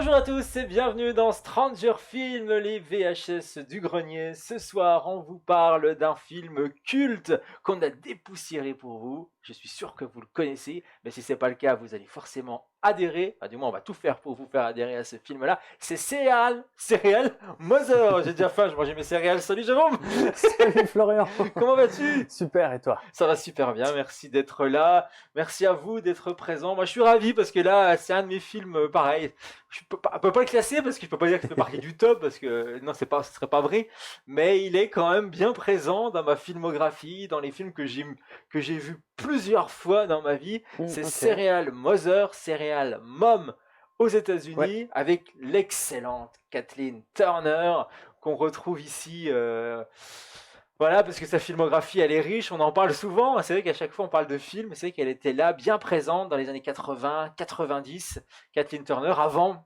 Bonjour à tous et bienvenue dans Stranger Film, les VHS du grenier. Ce soir, on vous parle d'un film culte qu'on a dépoussiéré pour vous. Je suis sûr que vous le connaissez, mais si c'est pas le cas, vous allez forcément adhérer. Enfin, du moins, on va tout faire pour vous faire adhérer à ce film-là. C'est Serial Mother. J'ai déjà faim, je mangeais mes céréales. Salut Jérôme. Salut Florian. Comment vas-tu? Super, et toi? Ça va super bien, merci d'être là. Merci à vous d'être présents. Moi, je suis ravi parce que là, c'est un de mes films pareil. Je peux pas le classer parce que je peux pas dire qu'il fait partie du top parce que non, ce serait pas vrai. Mais il est quand même bien présent dans ma filmographie, dans les films que j'ai vus plusieurs fois dans ma vie. C'est ok. Serial Mother, Serial Mom aux États-Unis, Ouais. avec l'excellente Kathleen Turner qu'on retrouve ici. Voilà, parce que sa filmographie, elle est riche, on en parle souvent. C'est vrai qu'à chaque fois, on parle de films. C'est vrai qu'elle était là, bien présente dans les années 80, 90, Kathleen Turner, avant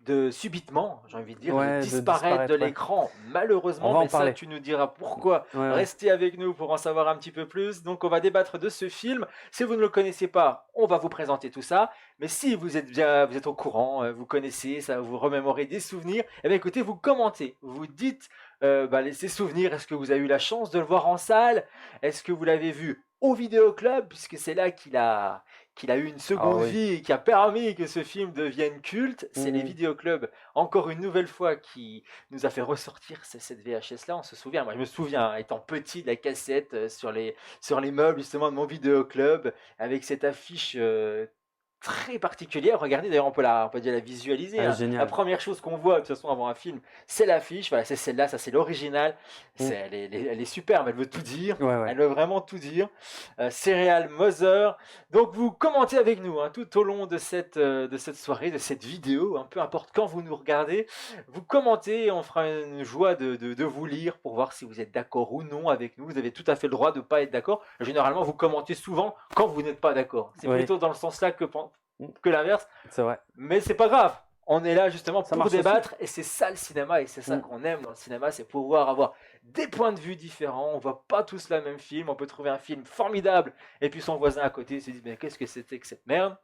de subitement, j'ai envie de dire, Ouais, de de disparaître disparaître, de ouais. l'écran, On malheureusement. va en Mais ça, parler. tu nous diras pourquoi. Ouais, ouais. Restez avec nous pour en savoir un petit peu plus. Donc, on va débattre de ce film. Si vous ne le connaissez pas, on va vous présenter tout ça. Mais si vous êtes au courant, vous connaissez, ça va vous remémorer des souvenirs, eh bien écoutez, vous commentez, vous dites ces souvenirs. Est-ce que vous avez eu la chance de le voir en salle? Est-ce que vous l'avez vu au vidéoclub, puisque c'est là qu'il a eu une seconde oui. vie et qui a permis que ce film devienne culte? C'est les vidéoclubs, encore une nouvelle fois, qui nous a fait ressortir cette VHS-là. On se souvient, moi je me souviens, étant petit, de la cassette sur les meubles justement de mon vidéoclub, avec cette affiche très particulière. Regardez, d'ailleurs, on peut déjà la visualiser. Ah, La génial. première chose qu'on voit, de toute façon, avant un film, c'est l'affiche. Voilà, c'est celle-là, ça c'est l'original. Elle est superbe, elle veut tout dire. Ouais, ouais. Elle veut vraiment tout dire. Serial Mother. Donc vous commentez avec nous tout au long de cette soirée, de cette vidéo, peu importe quand vous nous regardez. Vous commentez et on fera une joie de vous lire pour voir si vous êtes d'accord ou non avec nous. Vous avez tout à fait le droit de ne pas être d'accord. Généralement, vous commentez souvent quand vous n'êtes pas d'accord. C'est Oui. plutôt dans le sens là que l'inverse. C'est vrai. Mais c'est pas grave. On est là justement Ça pour marche débattre et c'est ça le cinéma et c'est ça qu'on aime dans le cinéma, c'est pouvoir avoir des points de vue différents. On voit pas tous le même film, on peut trouver un film formidable et puis son voisin à côté se dit mais qu'est-ce que c'était que cette merde?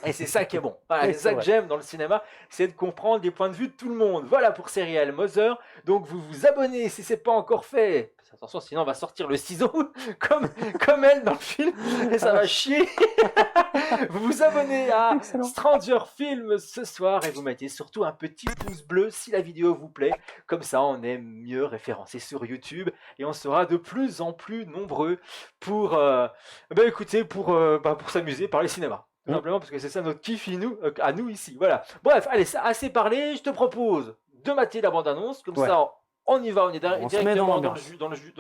Et c'est ça qui est bon. Voilà, Oui, c'est ça que j'aime dans le cinéma, c'est de comprendre les points de vue de tout le monde. Voilà pour Serial Mother. Donc vous vous abonnez si c'est pas encore fait. Attention, sinon on va sortir le ciseau comme elle dans le film et ça va chier. Vous vous abonnez à Excellent. Stranger Film ce soir et vous mettez surtout un petit pouce bleu si la vidéo vous plaît. Comme ça, on est mieux référencé sur YouTube et on sera de plus en plus nombreux pour s'amuser par le cinéma. Tout simplement parce que c'est ça notre kiff à nous ici. Voilà. Bref, allez, ça assez parlé. Je te propose de mater la bande-annonce. Comme ça, on y va, on est directement dans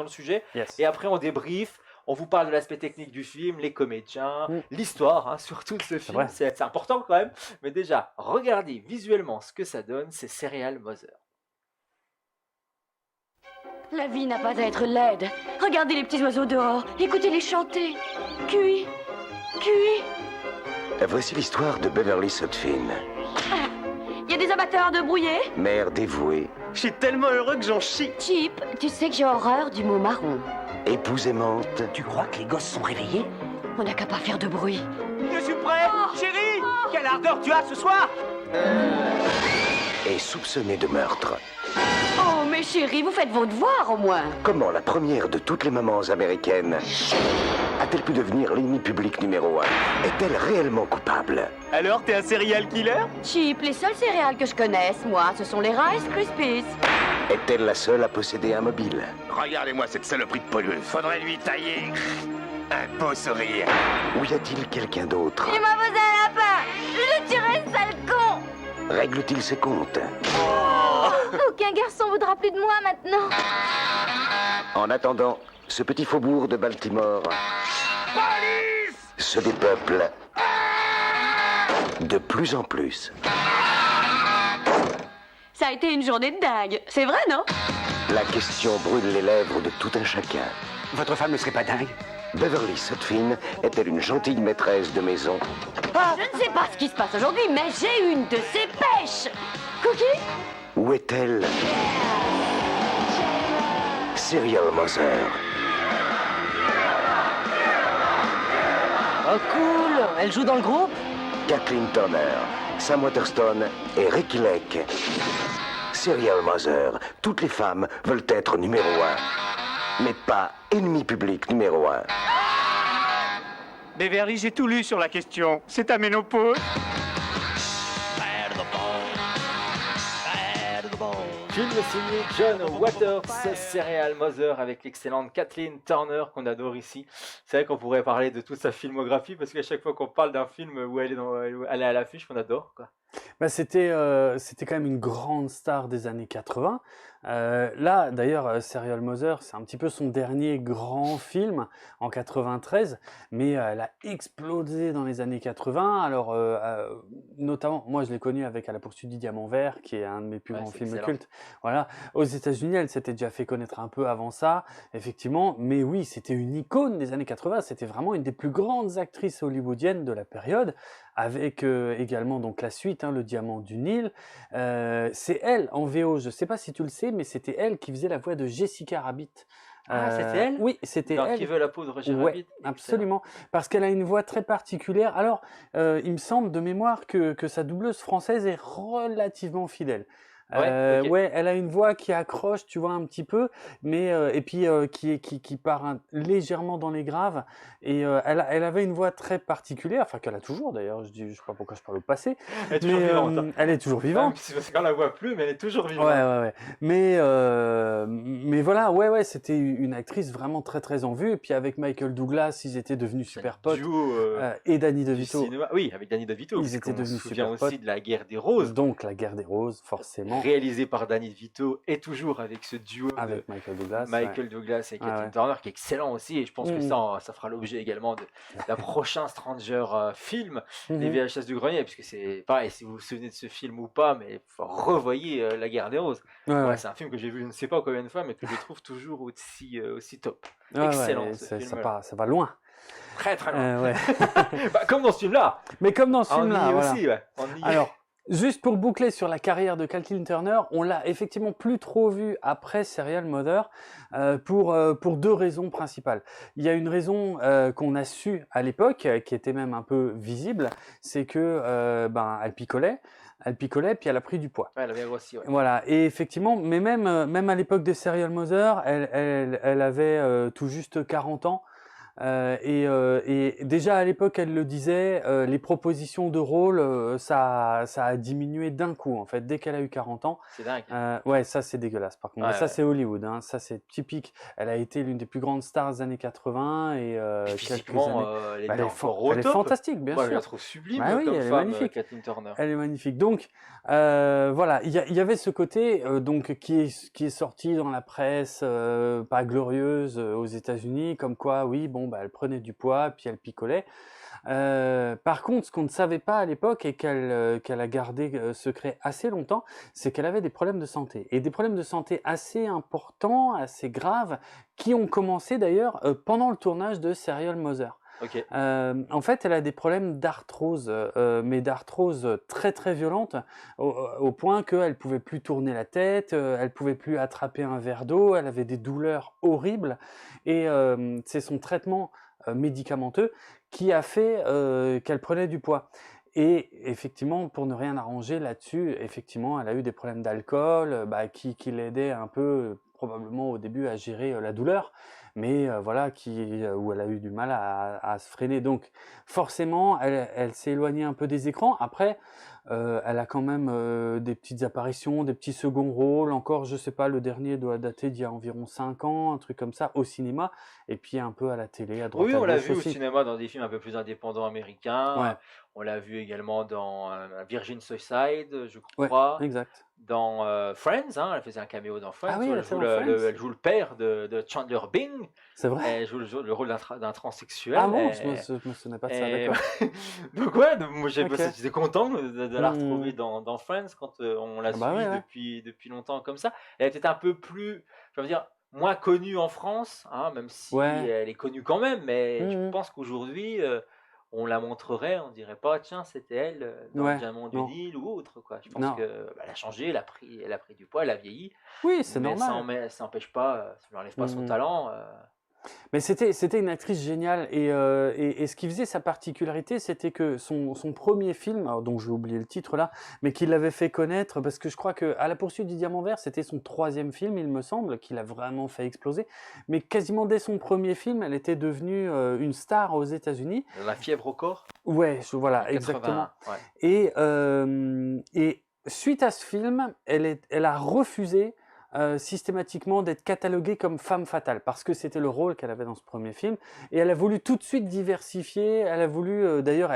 le sujet. Yes. Et après, on débrief. On vous parle de l'aspect technique du film, les comédiens, l'histoire, surtout de ce film. C'est important quand même. Mais déjà, regardez visuellement ce que ça donne. C'est Serial Mother. La vie n'a pas à être laide. Regardez les petits oiseaux dehors. Écoutez-les chanter. Cui, cui. Voici l'histoire de Beverly Sutphin, Il y a des amateurs de brouillés. mère dévouée, Je suis tellement heureux que j'en chie. Chip, tu sais que j'ai horreur du mot marron. épouse aimante, Tu crois que les gosses sont réveillés? On n'a qu'à pas faire de bruit. Je suis prêt, chérie. Quelle ardeur tu as ce soir? et soupçonnée de meurtre. Oh, mes chéris, vous faites vos devoirs au moins. Comment la première de toutes les mamans américaines a-t-elle pu devenir l'ennemi public numéro 1? Est-elle réellement coupable? Alors, t'es un serial killer? Chip, les seuls céréales que je connaisse, moi, ce sont les Rice Krispies. Est-elle la seule à posséder un mobile? Regardez-moi cette saloperie de pollueuse. Faudrait lui tailler un beau sourire. Ou y a-t-il quelqu'un d'autre? Il m'a posé un lapin. Je le tuerai, sale con. Règle-t-il ses comptes? Aucun garçon voudra plus de moi maintenant. En attendant, ce petit faubourg de Baltimore se dépeuple de plus en plus. Ça a été une journée de dingue. C'est vrai, non? La question brûle les lèvres de tout un chacun. Votre femme ne serait pas dingue? Beverly Sutphin est-elle une gentille maîtresse de maison? Je ne sais pas ce qui se passe aujourd'hui, mais j'ai une de ces pêches. Cookie? Ou est-elle Serial Mother? Oh cool, elle joue dans le groupe? Kathleen Turner, Sam Waterston et Ricky Lake. Serial Mother. Toutes les femmes veulent être numéro 1, mais pas ennemi public numéro 1. Beverly, j'ai tout lu sur la question. C'est ta ménopause. Film signé John Waters, Serial Mother, avec l'excellente Kathleen Turner qu'on adore ici. C'est vrai qu'on pourrait parler de toute sa filmographie parce qu'à chaque fois qu'on parle d'un film où elle est à l'affiche, on adore, quoi. Bah, c'était quand même une grande star des années 80. Là, d'ailleurs, Serial Mother, c'est un petit peu son dernier grand film en 93, mais elle a explosé dans les années 80. Alors, notamment, moi, je l'ai connue avec À la poursuite du diamant vert, qui est un de mes plus Ouais, grands c'est films excellent. cultes. Voilà. Aux États-Unis, elle s'était déjà fait connaître un peu avant ça, effectivement. Mais oui, c'était une icône des années 80. C'était vraiment une des plus grandes actrices hollywoodiennes de la période, avec également donc la suite, hein, Le Diamant du Nil. C'est elle en VO, je sais pas si tu le sais, mais c'était elle qui faisait la voix de Jessica Rabbit. Ah, c'était elle Oui, c'était Dans elle. Qui veut la peau de Roger Ouais, Rabbit? absolument. Parce qu'elle a une voix très particulière. Alors, il me semble de mémoire que sa doubleuse française est relativement fidèle. Ouais, ok. Ouais, elle a une voix qui accroche, tu vois, un petit peu, mais et puis qui part légèrement dans les graves. Et elle avait une voix très particulière, enfin qu'elle a toujours d'ailleurs. Je sais pas pourquoi je parle au passé, Elle est toujours mais vivante, hein. elle est toujours Même vivante. si- parce qu'on la voit plus, mais elle est toujours Ouais, vivante. ouais. Mais voilà, ouais, c'était une actrice vraiment très très en vue. Et puis avec Michael Douglas, ils étaient devenus C'est super un potes. duo Et Danny du DeVito. cinéma. Oui, avec Danny DeVito. Ils parce étaient qu'on devenus se souvient super aussi potes. de La Guerre des Roses, Donc la guerre des roses, forcément, réalisé par Danny DeVito, et toujours avec ce duo de avec Michael Douglas. Michael Douglas et Ah Kathleen ouais. Turner, qui est excellent aussi. Et je pense que Mhm. ça fera l'objet également d'un prochain Stranger film, Ouais. les Mhm. VHS du grenier, puisque c'est pareil, si vous vous souvenez de ce film ou pas, mais revoyez La Guerre des Roses. Ouais, Ouais, ouais. c'est un film que j'ai vu je ne sais pas combien de fois, mais que je trouve toujours aussi top. Ouais, ouais, Excellent et ce ça film-là. ça va loin. Très très loin. Ouais. Bah, comme dans ce film-là. Mais comme dans ce On y film-là, est voilà. aussi, ouais. On y est. Alors, juste pour boucler sur la carrière de Kathleen Turner, on l'a effectivement plus trop vue après Serial Mother pour deux raisons principales. Il y a une raison qu'on a su à l'époque, qui était même un peu visible, c'est que elle picolait, puis elle a pris du poids. Ouais, elle avait aussi, ouais. Voilà, et effectivement, mais même à l'époque de Serial Mother, elle avait tout juste 40 ans. Et déjà à l'époque, elle le disait, les propositions de rôle, ça a diminué d'un coup, en fait, dès qu'elle a eu 40 ans. C'est dingue. Ouais, ça c'est dégueulasse par contre. Ouais, Mais ça ouais. c'est Hollywood, hein. Ça c'est typique. Elle a été l'une des plus grandes stars des années 80 et Et quelques physiquement, années. elle Bah, était encore au elle est top. fantastique, bien Moi, je la sûr. trouve sublime Bah oui, comme elle est femme, magnifique. Kathleen Turner. Elle est magnifique. Donc, voilà, il y avait ce côté donc qui est sorti dans la presse, pas glorieuse aux États-Unis, comme quoi, oui, bon, bah, elle prenait du poids, puis elle picolait. Par contre, ce qu'on ne savait pas à l'époque et qu'elle a gardé secret assez longtemps, c'est qu'elle avait des problèmes de santé. Et des problèmes de santé assez importants, assez graves, qui ont commencé d'ailleurs pendant le tournage de Serial Mother. Ok. En fait, elle a des problèmes d'arthrose, mais d'arthrose très très violente, au point qu'elle pouvait plus tourner la tête, elle pouvait plus attraper un verre d'eau, elle avait des douleurs horribles, et c'est son traitement médicamenteux qui a fait qu'elle prenait du poids. Et effectivement, pour ne rien arranger là-dessus, effectivement, elle a eu des problèmes d'alcool, qui l'aidaient un peu, probablement au début, à gérer la douleur, mais voilà, où elle a eu du mal à se freiner. Donc, forcément, elle s'est éloignée un peu des écrans. Après, elle a quand même des petites apparitions, des petits seconds rôles. Encore, je sais pas, le dernier doit dater d'il y a environ 5 ans, un truc comme ça, au cinéma, et puis un peu à la télé, à droite Oui, à on l'a gauche vu au aussi. cinéma dans des films un peu plus indépendants américains. Ouais. On l'a vu également dans Virgin Suicide, je Ouais, crois. exact. Dans Friends, hein, elle faisait un caméo dans Friends. Ah oui, où elle elle était joue dans Friends. elle joue le père de Chandler Bing. C'est vrai? Elle joue le rôle d'un transsexuel. Ah bon, je Et- me souvenais pas de ça, et- d'accord. Donc ouais, moi Ok. j'étais content de la retrouver Hmm. dans Friends quand on l'a Ah bah suivi ouais, ouais. depuis longtemps comme ça. Elle était un peu plus, je veux dire, moins connue en France, hein, même si Ouais. elle est connue quand même, mais je Mhm. pense qu'aujourd'hui on la montrerait, on dirait pas, tiens, c'était elle dans Ouais, le Diamant du non. Nil ou autre, quoi. Je pense Non. que elle a changé, elle a pris du poids, elle a vieilli, Oui, c'est mais normal. ça n'empêche pas, ça lui enlève pas son Mhm. talent. Mais c'était une actrice géniale et ce qui faisait sa particularité, c'était que son premier film, alors, dont j'ai oublié le titre là, mais qui l'avait fait connaître, parce que je crois que À la poursuite du diamant vert, c'était son troisième film, il me semble, qui l'a vraiment fait exploser. Mais quasiment dès son premier film, elle était devenue une star aux États-Unis. La fièvre au corps, Ouais, voilà, en exactement. 81. Ouais. Et suite à ce film, elle a refusé systématiquement d'être cataloguée comme femme fatale, parce que c'était le rôle qu'elle avait dans ce premier film. Et elle a voulu tout de suite diversifier. Elle a voulu, d'ailleurs,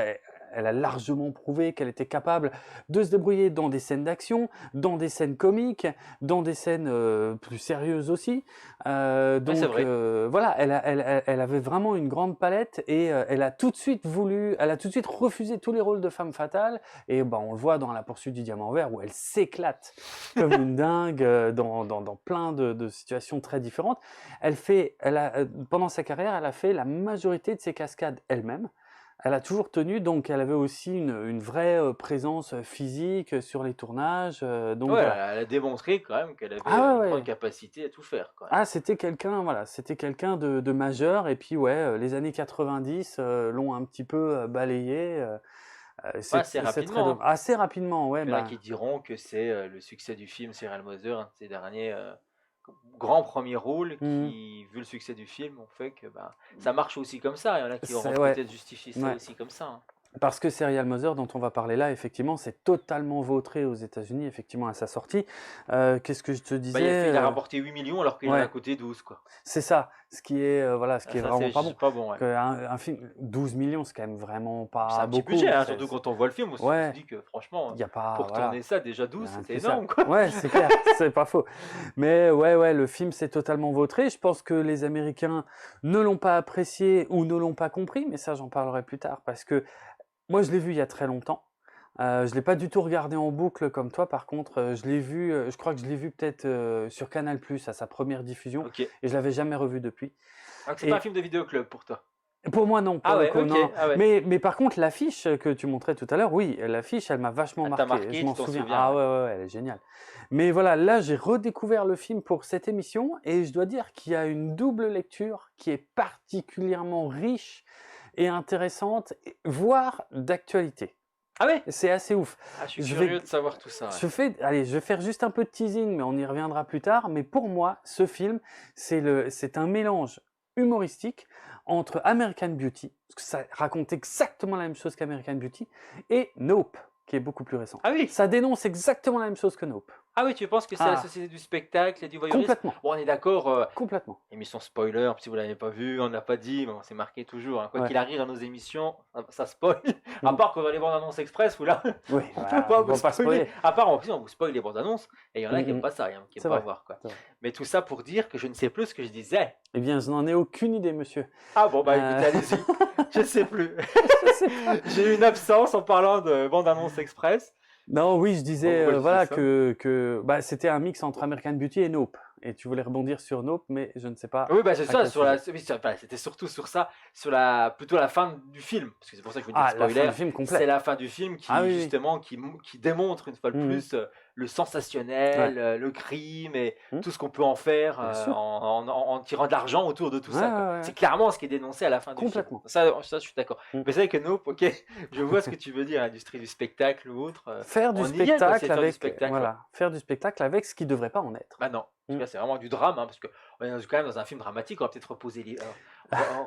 elle a largement prouvé qu'elle était capable de se débrouiller dans des scènes d'action, dans des scènes comiques, dans des scènes plus sérieuses aussi. Donc c'est vrai. voilà, elle avait vraiment une grande palette et elle a tout de suite refusé tous les rôles de femme fatale. Et ben, on le voit dans La poursuite du diamant vert où elle s'éclate comme une dingue dans plein de situations très différentes. Pendant sa carrière, elle a fait la majorité de ses cascades elle-même. Elle a toujours tenu, donc elle avait aussi une vraie présence physique sur les tournages. Donc Ouais, voilà. elle a démontré quand même qu'elle avait Ah ouais, une grande ouais. capacité à tout faire, quand même. Ah, c'était quelqu'un, voilà, c'était quelqu'un de majeur. Et puis ouais, les années 90 l'ont un petit peu balayé. Ouais, assez rapidement, hein. Assez rapidement, ouais. Il y en a Bah, qui diront que c'est le succès du film Serial Mother, un de ses derniers grands premiers rôles hmm. qui, vu le succès du film, ont fait que ça marche aussi comme ça. Il y en a qui auront Ouais. peut-être justifié ça Ouais. aussi comme ça, hein. Parce que Serial Mother, dont on va parler là, effectivement, c'est totalement vautré aux États-Unis, effectivement, à sa sortie. Qu'est-ce que je te disais Il a rapporté 8 millions alors qu'il en ouais. a coûté 12, quoi. C'est ça, ce qui est, ce qui est Ça, vraiment c'est pas bon. pas bon, ouais. Un film, 12 millions, c'est quand même vraiment C'est pas un petit beaucoup. budget, hein, C'est- surtout quand on voit le film, on Ouais. se dit que franchement, Il y a pas, pour voilà. tourner ça, déjà Il 12, y a rien c'était de ça. énorme, quoi. Ouais, c'est clair, c'est pas faux. Mais ouais, le film s'est totalement vautré. Je pense que les Américains ne l'ont pas apprécié ou ne l'ont pas compris, mais ça, j'en parlerai plus tard parce que moi, je l'ai vu il y a très longtemps. Je l'ai pas du tout regardé en boucle comme toi, par contre, je l'ai vu, je crois que je l'ai vu peut-être sur Canal+, à sa première diffusion, Ok. et je l'avais jamais revu depuis. Donc c'est Et- pas un film de vidéoclub pour toi. Pour moi, non. Pour Ah le ouais, coup, ok. non. Ah ouais. Mais par contre, l'affiche que tu montrais tout à l'heure, oui, l'affiche, elle m'a vachement Elle t'a marqué. marqué, Je m'en tu t'en souviens. souviens, Ah ouais. ouais, elle est géniale. Mais voilà, là, j'ai redécouvert le film pour cette émission et je dois dire qu'il y a une double lecture qui est particulièrement riche et intéressante, voire d'actualité. Ah ouais. C'est assez ouf. Ah, je suis Je curieux vais- de savoir tout ça. Ouais. Allez, je vais faire juste un peu de teasing, mais on y reviendra plus tard. Mais pour moi, ce film, c'est un mélange humoristique entre American Beauty, parce que ça raconte exactement la même chose qu'American Beauty, et Nope, qui est beaucoup plus récent. Ah oui. Ça dénonce exactement la même chose que Nope. Ah oui, tu penses que c'est Ah. la société du spectacle et du voyeurisme? Complètement, Bon, on est d'accord. complètement. Émission spoiler, si vous l'avez pas vu, on n'a pas dit, mais on s'est marqué toujours, hein. Quoi Ouais. qu'il arrive dans nos émissions, ça spoil. À part qu'on va les bandes annonces express, où là, Oui, on voilà, peut pas on vous va pas spoiler. spoiler. À part, en plus, on vous spoil les bandes annonces, et il y en a qui Mhm. n'aiment pas ça, qui C'est n'aiment pas vrai. voir, quoi. C'est vrai. Mais tout ça pour dire que je ne sais plus ce que je disais. Eh bien, je n'en ai aucune idée, monsieur. Ah bon, écoutez, allez-y. Je sais plus. Je sais pas. J'ai eu une absence en parlant de bande annonce express. Non, oui, je disais Pourquoi je voilà disais ça que c'était un mix entre American Beauty et Nope. Et tu voulais rebondir sur Nope, mais je ne sais pas. Oui, c'est à ça, quel sujet. c'était surtout sur ça, plutôt la fin du film, parce que c'est pour ça que je veux dire Ah, la fin spoiler. du film C'est complet. la fin du film qui, Ah oui, oui. justement, qui démontre une fois de Mhm. plus le sensationnel, le crime et Mhm. tout ce qu'on peut en faire Bien sûr. en tirant de l'argent autour de tout ça, Ouais, quoi. ouais, ouais. C'est clairement ce qui est dénoncé à la fin du film. Complètement. Ça, je suis d'accord. Mhm. Mais c'est vrai que Nope, ok, je vois ce que tu veux dire, l'industrie du spectacle ou autre. Faire du on y est, quoi, c'est spectacle faire du avec spectacle, voilà, faire du spectacle avec ce qui devrait pas en être. Bah non, en tout Mm. cas, c'est vraiment du drame, hein, parce que on est quand même dans un film dramatique, on va peut-être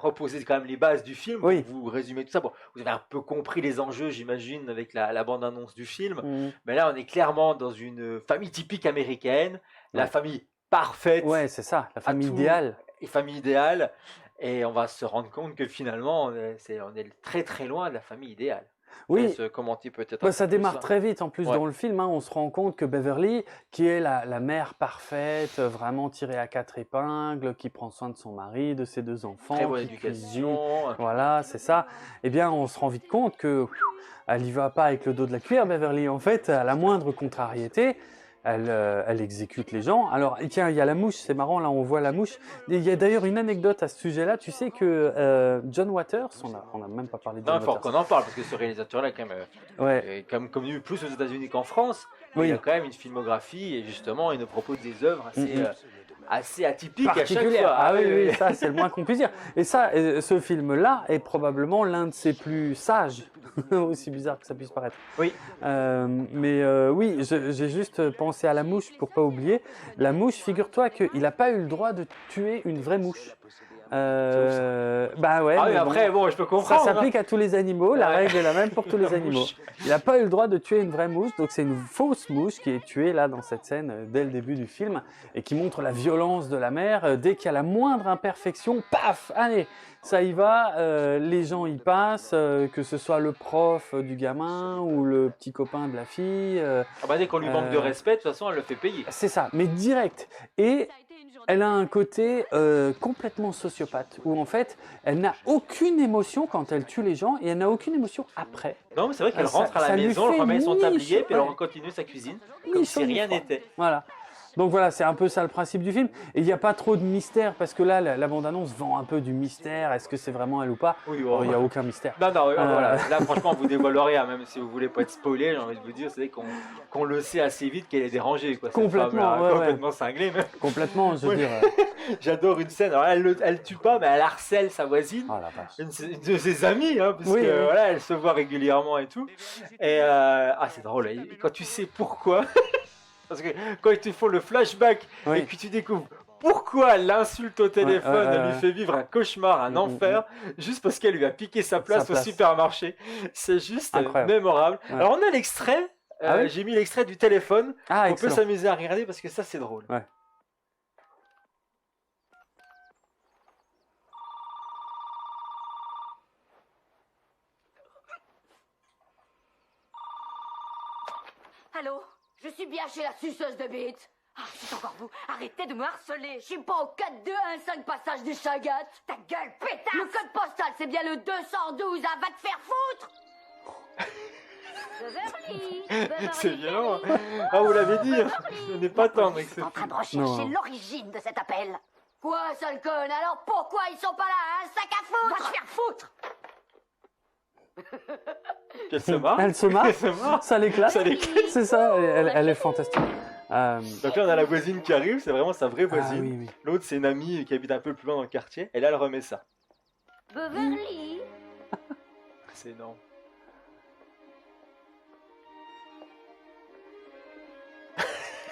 reposer quand même les bases du film, Oui. pour vous résumer tout ça. Bon, vous avez un peu compris les enjeux, j'imagine, avec la bande-annonce du film, Mhm. mais là, on est clairement dans une famille typique américaine, la Ouais. famille parfaite Ouais, c'est ça, la famille tout. idéale. et famille idéale, et on va se rendre compte que finalement, on est très très loin de la famille idéale. Je Oui, laisse commenter peut-être un bah, peu ça plus démarre ça. très vite. En plus, Ouais. dans le film, hein, on se rend compte que Beverly, qui est la mère parfaite, vraiment tirée à quatre épingles, qui prend soin de son mari, de ses deux enfants, Très bonne qui cuisine, éducation. voilà, c'est ça. Eh bien, on se rend vite compte que elle y va pas avec le dos de la cuillère, Beverly. En fait, à la moindre contrariété, elle exécute les gens. Alors, tiens, il y a la mouche, c'est marrant, là, on voit la mouche. Et il y a d'ailleurs une anecdote à ce sujet-là. Tu sais que John Waters, on a même pas parlé de Non, John il faut Waters. qu'on en parle, parce que ce réalisateur-là, quand même, Ouais, est quand même connu plus aux États-Unis qu'en France. Oui. Il a quand même une filmographie, et justement, il nous propose des œuvres assez, Mhm. assez atypique à chaque particulière. fois. Ah oui, oui, ça c'est le moins qu'on puisse dire. Et ça, ce film-là est probablement l'un de ses plus sages, aussi bizarre que ça puisse paraître. Oui. Oui, j'ai juste pensé à la mouche pour pas oublier. La mouche, figure-toi qu'il n'a pas eu le droit de tuer une vraie mouche. Bah ouais. Ah oui, mais après, bon, je peux ça comprendre. s'applique à tous les animaux, la Ouais. règle est la même pour tous les La animaux. mouche. Il n'a pas eu le droit de tuer une vraie mouche, donc c'est une fausse mouche qui est tuée là dans cette scène dès le début du film et qui montre la violence de la mère. Dès qu'il y a la moindre imperfection, paf, allez, ça y va, les gens y passent, que ce soit le prof du gamin ou le petit copain de la fille. Ah bah, dès qu'on lui manque de respect, de toute façon, elle le fait payer. C'est ça, mais direct. Et elle a un côté complètement sociopathe, où en fait, elle n'a aucune émotion quand elle tue les gens et elle n'a aucune émotion après. Non, mais c'est vrai qu'elle Ça- rentre à la ça lui maison, elle fait remet son ni tablier, chaud, puis elle ouais. continue sa cuisine, Ni comme chaud si ni rien froid. n'était. Voilà. Donc voilà, c'est un peu ça le principe du film. Et il n'y a pas trop de mystère, parce que là, la bande-annonce vend un peu du mystère. Est-ce que c'est vraiment elle ou pas? Oui, Oh, il n'y a aucun mystère. Non, voilà. Là, franchement, on vous dévoile rien, même si vous voulez pas être spoilé, j'ai envie de vous dire, c'est qu'on le sait assez vite qu'elle est dérangée, quoi. Cette Complètement, femme-là, ouais, ouais. complètement cinglée. Même. Complètement, je veux Ouais. dire. J'adore une scène, alors elle tue pas, mais elle harcèle sa voisine. Oh la vache. Une de ses amies, hein, parce Oui, que oui. voilà, elle se voit régulièrement et tout. Et c'est drôle, et quand tu sais pourquoi, parce que quand ils te font le flashback Oui. et que tu découvres pourquoi elle l'insulte au téléphone, ouais, elle lui ouais. fait vivre un cauchemar, un enfer, juste parce qu'elle lui a piqué sa place au supermarché. C'est juste Incroyable. mémorable. Ouais. Alors on a l'extrait, Ah oui j'ai mis l'extrait du téléphone, Ah, on peut excellent. s'amuser à regarder parce que ça c'est drôle. Ouais. Allô? Je suis bien chez la suceuse de bite. Ah, c'est encore vous. Arrêtez de me harceler. Je suis pas au 4215 passage des Chagates. Ta gueule, pétasse! Le code postal, c'est bien le 212. Ah, va te faire foutre! C'est violent. Ah, vous l'avez dit, on n'est pas tendre avec Je ce suis en train film. de rechercher Non. l'origine de cet appel. Quoi, sale conne? Alors pourquoi ils sont pas là? Un sac à foutre! Va te faire foutre! Elle se marre. Elle se marre. Elle se marre. Ça l'éclate. Ça l'éclate. C'est ça, elle est fantastique. Donc là, on a la voisine qui arrive, c'est vraiment sa vraie Ah voisine. oui, oui. L'autre, c'est une amie qui habite un peu plus loin dans le quartier. Et là, elle remet ça. Beverly! C'est énorme.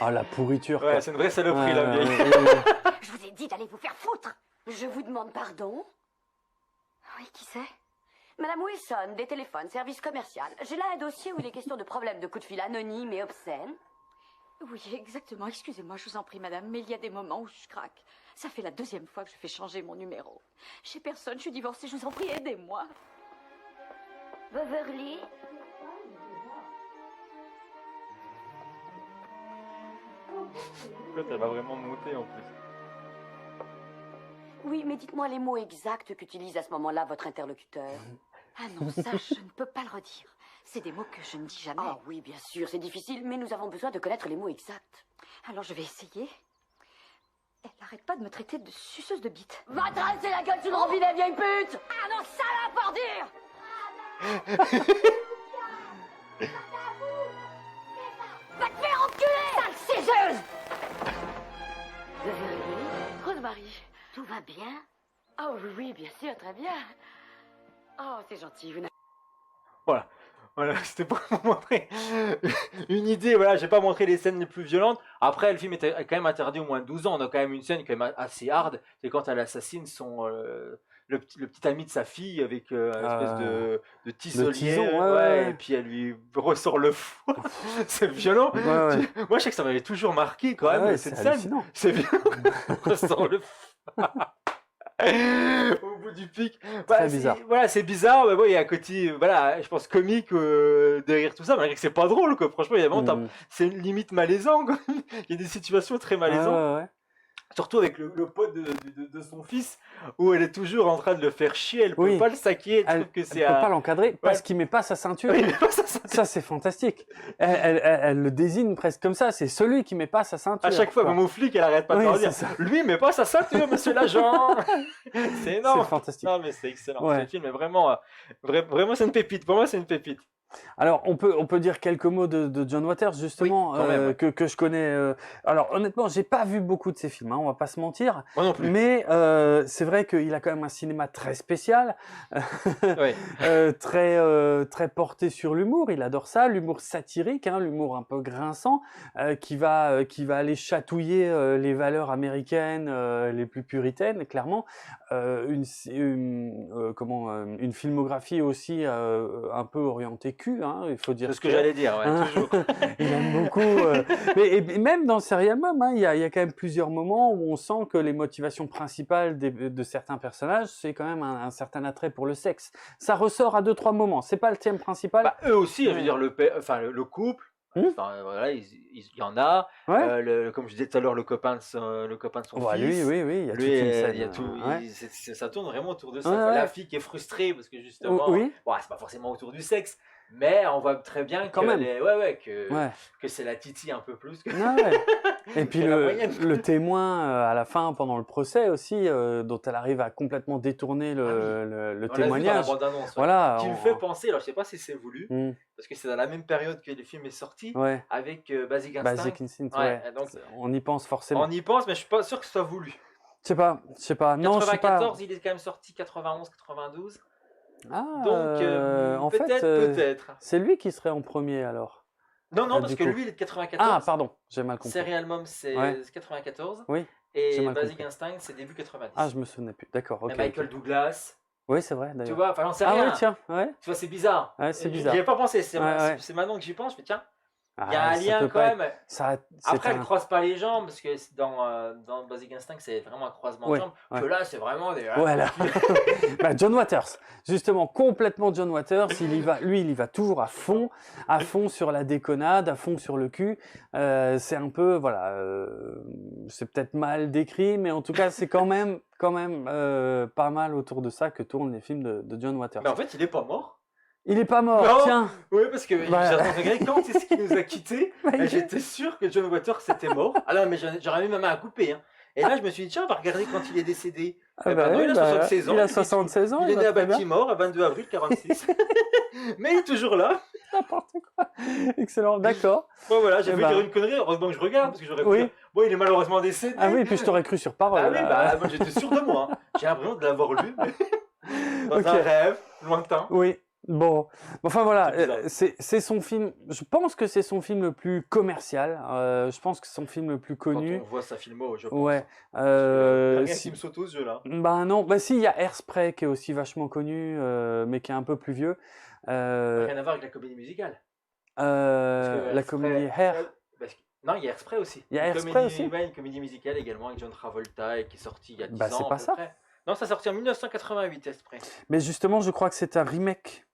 Ah, la pourriture. Ouais, quoi. c'est une vraie saloperie, la Ouais, vieille. ouais, ouais. Je vous ai dit d'aller vous faire foutre. Je vous demande pardon. Oui, qui c'est? Madame Wilson, des téléphones, service commercial. J'ai là un dossier où il est question de problèmes de coups de fil anonymes et obscènes. Oui, exactement. Excusez-moi, je vous en prie, madame, mais il y a des moments où je craque. Ça fait la 2e fois que je fais changer mon numéro. J'ai personne, je suis divorcée, je vous en prie, aidez-moi. Beverly? L'autre, elle va vraiment monter en plus. Oui, mais dites-moi les mots exacts qu'utilise à ce moment-là votre interlocuteur. Ah non, ça, je ne peux pas le redire. C'est des mots que je ne dis jamais. Ah oui, bien sûr, c'est difficile, mais nous avons besoin de connaître les mots exacts. Alors je vais essayer. Elle n'arrête pas de me traiter de suceuse de bite. Va te rincer la gueule sous le robinet, vieille pute! Ah non, salope ordure! Va te faire enculer! Sale ciseuse! Rosemary. Tout va bien? Oh oui, oui, bien sûr, très bien. Oh, c'est gentil, vous n'avez Voilà, c'était pour vous montrer une idée. Voilà, j'ai pas montré les scènes les plus violentes. Après, le film était quand même interdit au moins de 12 ans. On a quand même une scène quand même assez hard. C'est quand elle assassine le petit ami de sa fille avec une espèce de tisolier. tison, ouais. Et puis elle lui ressort le foie. C'est violent. Ouais, ouais. Moi, je sais que ça m'avait toujours marqué quand même, Ouais, cette c'est scène. hallucinant. C'est violent. Ressort le foie. Au bout du pic. Voilà, bizarre. Voilà, c'est bizarre, mais bon, il y a un côté, voilà, je pense comique derrière tout ça, malgré que c'est pas drôle, quoi. Franchement, il y a vraiment, c'est une limite malaisant, quoi. Il y a des situations très malaisantes. Ouais, ouais. Surtout avec le pote de son fils, où elle est toujours en train de le faire chier, elle Oui. peut pas le saquer, elle Elle trouve que ne c'est peut pas l'encadrer parce qu'il met pas sa ceinture. Oui, mais pas ça. Ça, c'est fantastique. Elle le désigne presque comme ça. C'est celui qui met pas sa ceinture. À chaque fois, quoi. même au flic, elle arrête pas Oui, de leur dire. c'est ça. Lui, il met pas sa ceinture, monsieur l'agent. C'est énorme. C'est fantastique. Non, mais c'est excellent. Ouais. Ce film est vraiment, vraiment, c'est une pépite. Pour moi, c'est une pépite. Alors, on peut dire quelques mots de John Waters, justement, quand même, ouais. que je connais. Alors, honnêtement, j'ai pas vu beaucoup de ses films, hein, on va pas se mentir. Moi non plus. Mais c'est vrai qu'il a quand même un cinéma très spécial, Ouais. très porté sur l'humour. Il adore ça, l'humour satirique, hein, l'humour un peu grinçant, qui va aller chatouiller les valeurs américaines les plus puritaines, clairement. Une filmographie aussi un peu orientée cul, hein, il faut dire. C'est ce que j'allais dire, ouais, Hein. toujours. Il aime beaucoup. Et même dans Serial Mom, hein, il y a quand même plusieurs moments où on sent que les motivations principales de certains personnages, c'est quand même un certain attrait pour le sexe. Ça ressort à 2-3 moments. C'est pas le thème principal. Bah, eux aussi, je veux Ouais. dire, le couple, enfin, voilà, il y en a. Ouais. Comme je disais tout à l'heure, le copain de son Ouais, fils. lui, oui, il y a toute Lui, une scène. il y a tout, ouais. ça tourne vraiment autour de ça. Ouais, quoi. ouais. La fille qui est frustrée parce que justement, Oui, bon, c'est pas forcément autour du sexe, mais on voit très bien Quand même. que ouais. c'est la titi un peu plus que. Ouais. Et puis Que la moyenne. le témoin à la fin, pendant le procès aussi, dont elle arrive à complètement détourner le On l'a vu dans la témoignage. bande-annonce, ouais. Voilà. Qui me fait penser, alors je sais pas si c'est voulu, Hmm, parce que c'est dans la même période que le film est sorti, ouais. avec Basic Instinct. Basic Instinct, Ouais, ouais. donc- On y pense forcément. On y pense, mais je suis pas sûr que ce soit voulu. Je sais pas. Non, je sais pas. 94, il est quand même sorti 91, 92. Ah, Donc en peut-être, fait, peut-être. c'est lui qui serait en premier alors. Non, non, Ah, parce du que coup. lui, il est de 94. Ah, pardon, j'ai mal compris. Serial Mom, c'est Ouais. 94. Oui, j'ai Et mal Basic compris. Instinct, c'est début 90. Ah, je me souvenais plus. D'accord, Mais ok. Michael ok. Douglas, Oui, c'est vrai tu d'ailleurs. vois, enfin, j'en sais Ah rien. ouais, tiens, ouais. Tu vois, c'est bizarre. Ouais, c'est J'y bizarre. avais pas pensé, c'est Ouais. c'est maintenant que j'y pense, je fais tiens, il y Ah, a un ça lien peut quand pas être- même. Ça, c'est Après, elle un- croise pas les jambes, parce que dans Basic Instinct, c'est vraiment un croisement de Ouais, jambes. ouais. Que là, c'est vraiment des. Voilà. Bah, John Waters, justement, complètement John Waters, lui, il y va toujours à fond sur la déconnade, à fond sur le cul. C'est un peu, voilà, c'est peut-être mal décrit, mais en tout cas, c'est quand même pas mal autour de ça que tournent les films de John Waters. Mais en fait, il est pas mort. Il est pas mort, Non. tiens. Oui, parce que Bah. j'ai regardé quand est-ce qu'il nous a quittés. Ouais. J'étais sûr que John Waters était mort. Ah non, mais j'aurais mis ma main à couper. Hein. Et là, je me suis dit, tiens, on va regarder quand il est décédé. Ah Eh bah ben non, oui, il a bah, 76 ans. il a est 76 ans, Il est va né à très bien. Baltimore, à 22 avril 46. Mais il est toujours là. N'importe quoi. Excellent, d'accord. Bon, voilà, j'ai Eh failli ben. dire une connerie. Heureusement que je regarde, parce que j'aurais pu Oui. dire, bon, il est malheureusement décédé. Ah oui, puis je t'aurais cru sur parole. Ah oui, là. bah, moi j'étais sûr de moi. Hein. J'ai l'impression de l'avoir lu. Mais dans Ok. un rêve, lointain. Oui, bon. Enfin voilà, C'est bizarre. c'est son film, je pense que c'est son film le plus commercial, je pense que c'est son film le plus Quand connu. on voit sa filmo, je pense. Ouais. Rien si- qui me saute aux yeux là. Bah non, bah si, il y a Hairspray qui est aussi vachement connu, mais qui est un peu plus vieux. Rien à voir avec la comédie musicale. Parce que La Hairspray- comédie Hair. Non, il y a Hairspray aussi. Il y a Une Hairspray comédie- aussi ouais, une comédie musicale également avec John Travolta et qui est sortie il y a 10 Bah, ans. c'est à pas peu ça. près. Non, ça sorti en 1988, Hairspray. Mais justement, je crois que c'est un remake.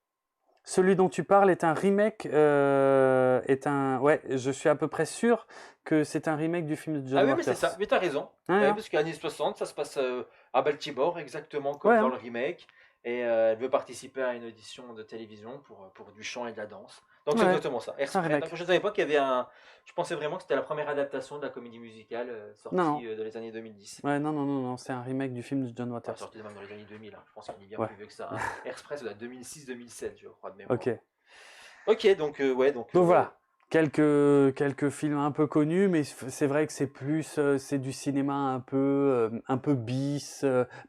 Celui dont tu parles est un remake, ouais, je suis à peu près sûr que c'est un remake du film de John Ah oui, mais Waters. c'est ça. Mais t'as raison. Ouais, Ouais, hein. parce qu'années 60, ça se passe à Baltimore, exactement comme Ouais, dans hein. le remake. Et elle veut participer à une audition de télévision pour du chant et de la danse. Donc c'est Ouais. exactement ça. Hairspray. remake. Donc, je ne savais pas qu'il y avait un. Je pensais vraiment que c'était la première adaptation de la comédie musicale sortie Non. dans les années 2010. Ouais, non, c'est un remake du film de John Enfin, Waters. sortie même dans les années 2000. Hein. Je pense qu'il est bien Ouais. plus vieux que ça. Hein. Hairspray, ça doit être 2006-2007, je crois, de mémoire. Ok. Ok, donc ouais, donc. Donc voilà, quelques films un peu connus, mais c'est vrai que c'est plus, c'est du cinéma un peu bis,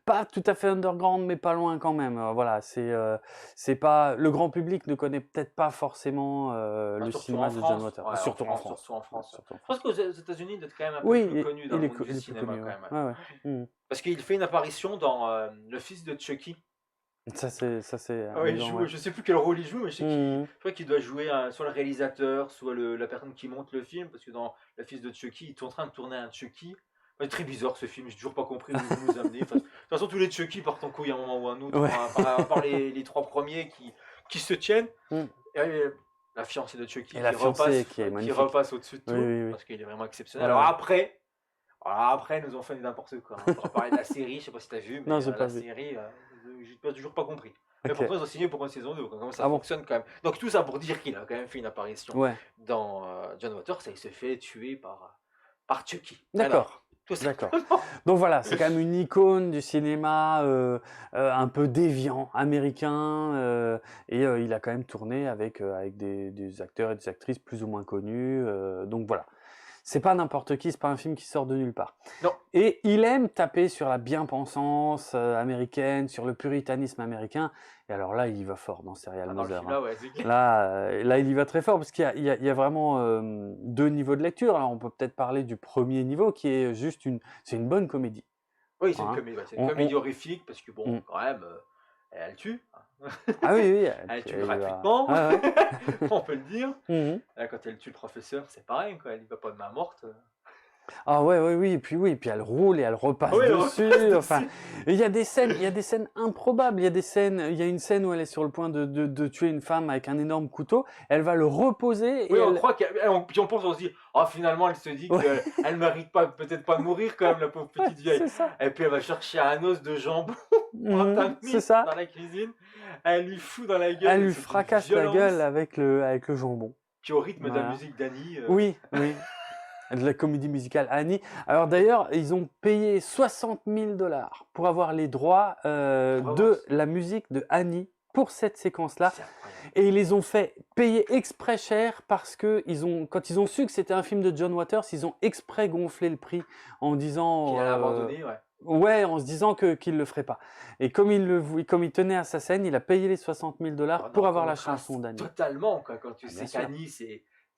pas tout à fait underground, mais pas loin quand même. Voilà, c'est pas, le grand public ne connaît peut-être pas forcément le surtout cinéma en de France. John Waters. Ouais, Surtout en France. Surtout en France. Surtout en Je pense qu'aux États-Unis, il doit être quand même un peu Oui, plus connu dans le monde il du est plus cinéma connu. quand même. Ouais, ouais. Mm. Parce qu'il fait une apparition dans Le Fils de Chucky. Ça c'est Ah ouais, il amusant, joue, ouais. je sais plus quel rôle il joue, mais je sais Mm. je crois qu'il doit jouer soit le réalisateur, soit la personne qui monte le film, parce que dans Le Fils de Chucky, ils sont en train de tourner un Chucky. Ouais, très bizarre ce film, j'ai toujours pas compris où vous nous amenez. Enfin, de toute façon, tous les Chucky partent en couille à un moment ou à un autre, Ouais. à part les trois premiers qui se tiennent. Mm. Et la fiancée de Chucky Et la fiancée qui est magnifique. repasse au-dessus de tout, Oui, oui, oui. parce qu'il est vraiment exceptionnel. Ouais. Alors après, ils nous ont fait n'importe quoi. On pourra parler de la série, je sais pas si t'as vu, mais Non, j'ai la pas vu. série, j'ai toujours pas compris. Mais Ok. pourquoi ils ont signé pour une saison 2? Comment ça Ah bon fonctionne quand même? Donc tout ça pour dire qu'il a quand même fait une apparition Ouais, dans John Waters et il se fait tuer par Chucky. d'accord. Tout D'accord. simplement. Donc voilà, c'est quand même une icône du cinéma un peu déviant américain et il a quand même tourné avec des acteurs et des actrices plus ou moins connus. Donc voilà, c'est pas n'importe qui, c'est pas un film qui sort de nulle part. Non. Et il aime taper sur la bien-pensance américaine, sur le puritanisme américain. Et alors là, il y va fort dans Serial Ah, dans le Mother. film, là, ouais, c'est clair. Là, il y va très fort parce qu'il y a vraiment deux niveaux de lecture. Alors, on peut peut-être parler du premier niveau qui est juste c'est une bonne comédie. Oui, c'est une Hein. comédie, ouais, c'est une comédie horrifique parce que, bon, Mm. quand même, elle tue. Ah oui, oui. Elle tue il va- gratuitement, Ouais, ouais. on peut le dire. Mhm. Là, quand elle tue le professeur, c'est pareil, quoi. Elle y va pas de main morte. Ah ouais, ouais, oui, et puis elle roule et elle repasse Oui, elle dessus. repasse Enfin, dessus. il y a des scènes improbables. Il y a une scène où elle est sur le point de tuer une femme avec un énorme couteau. Elle va le reposer et Oui, on elle... croit puis on pense, on se dit, oh, finalement, elle se dit Ouais. qu'elle mérite pas, peut-être pas de mourir quand même, la pauvre Ouais, petite vieille. c'est ça. Et puis elle va chercher un os de jambon Mhm, c'est ça. dans la cuisine. Elle lui fout dans la gueule. Elle lui c'est d'une fracasse la violence. gueule avec le jambon. Puis au rythme de la Voilà. musique d'Annie. Oui, oui. De la comédie musicale Annie. Alors d'ailleurs, ils ont payé 60 000 $ pour avoir les droits Vraiment. de la musique de Annie pour cette séquence-là. C'est incroyable. Et ils les ont fait payer exprès cher parce que quand ils ont su que c'était un film de John Waters, ils ont exprès gonflé le prix en disant... Puis elle a abandonné, ouais. Ouais, en se disant qu'il le ferait pas. Et comme il tenait à sa scène, il a payé les 60 000 $ Oh pour non, avoir on la trace chanson d'Annie. Totalement, quoi. Quand tu Ah, sais bien sûr. qu'Annie,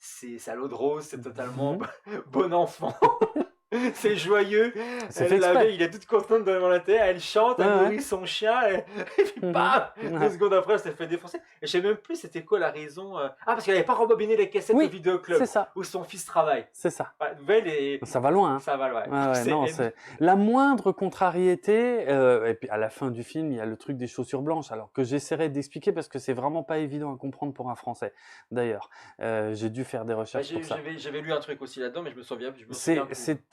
c'est à l'eau de rose, c'est totalement Mhm. bon enfant. C'est joyeux. C'est fait Elle exprès. l'avait, il est toute contente devant la télé, elle chante, elle Ouais, ouais. nourrit son chien, et puis Mhm. bam, Ouais. 2 secondes après, elle s'est fait défoncer. Et je sais même plus c'était quoi la raison. Ah, parce qu'elle n'avait pas rembobiné les cassettes Oui, au vidéoclub C'est ça, où son fils travaille. c'est ça. Ouais, nouvelle et Ça va loin, hein. ça va, ouais. Ouais, ouais, non, c'est la moindre contrariété. Et puis à la fin du film, il y a le truc des chaussures blanches, alors que j'essaierai d'expliquer parce que c'est vraiment pas évident à comprendre pour un Français. D'ailleurs, j'ai dû faire des Bah, recherches pour ça. j'avais lu un truc aussi là-dedans, mais je me souviens plus.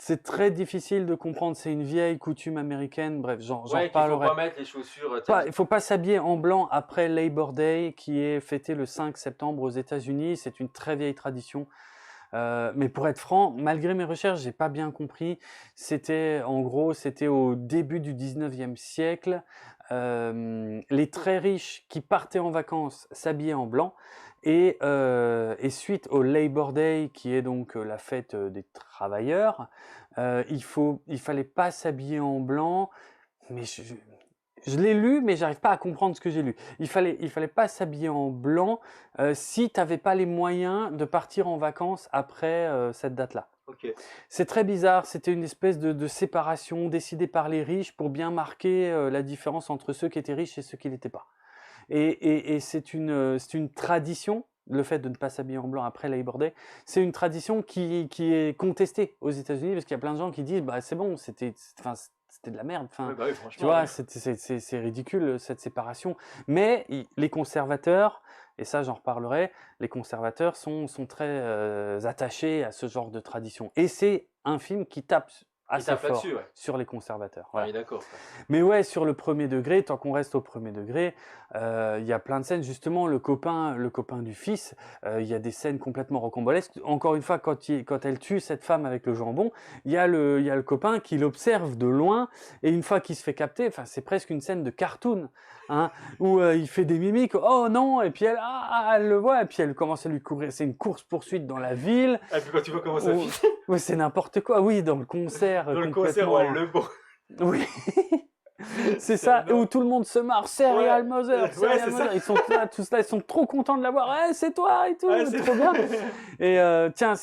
C'est très difficile de comprendre. C'est une vieille coutume américaine. Bref, j'en Ouais, qu'il faut reparlerai. pas mettre les chaussures. Il faut pas s'habiller en blanc après Labor Day, qui est fêté le 5 septembre aux États-Unis. C'est une très vieille tradition. Mais pour être franc, malgré mes recherches, j'ai pas bien compris. C'était au début du 19e siècle. Les très riches qui partaient en vacances s'habillaient en blanc. Et suite au Labor Day, qui est donc la fête des travailleurs, il fallait pas s'habiller en blanc. Mais je l'ai lu, mais j'arrive pas à comprendre ce que j'ai lu. Il fallait pas s'habiller en blanc si tu n'avais pas les moyens de partir en vacances après cette date-là. Ok. C'est très bizarre, c'était une espèce de séparation décidée par les riches pour bien marquer la différence entre ceux qui étaient riches et ceux qui l'étaient pas. Et c'est une tradition, le fait de ne pas s'habiller en blanc après Labor Day, c'est une tradition qui est contestée aux États-Unis parce qu'il y a plein de gens qui disent bah c'est bon, c'était de la merde. Enfin, Ouais, bah oui, franchement. tu vois, ouais. c'est ridicule cette séparation. Mais les conservateurs, et ça j'en reparlerai, les conservateurs sont très attachés à ce genre de tradition. Et c'est un film qui tape Il assez tape fort là-dessus, ouais. sur les conservateurs. On Voilà. est d'accord. quoi. Mais ouais, sur le premier degré, tant qu'on reste au premier degré, il y a plein de scènes. Justement, le copain du fils, il y a des scènes complètement rocambolesques. Encore une fois, quand elle tue cette femme avec le jambon, il y a le copain qui l'observe de loin. Et une fois qu'il se fait capter, enfin, c'est presque une scène de cartoon, hein, où il fait des mimiques. Oh non! Et puis elle le voit, et puis elle commence à lui courir. C'est une course-poursuite dans la ville. Et puis quand tu vois comment ça Oh, finit, ouais, c'est n'importe quoi. Oui, dans le concert. dans le concert, ouais, le beau. Oui, c'est C'est ça, énorme. où tout le monde se marre. Serial Ouais. Mother, Ouais, Serial c'est ça. Mother. Ils sont là, tous là, ils sont trop contents de l'avoir. Ouais, c'est toi et tout, Ouais, c'est trop bien. Et tiens,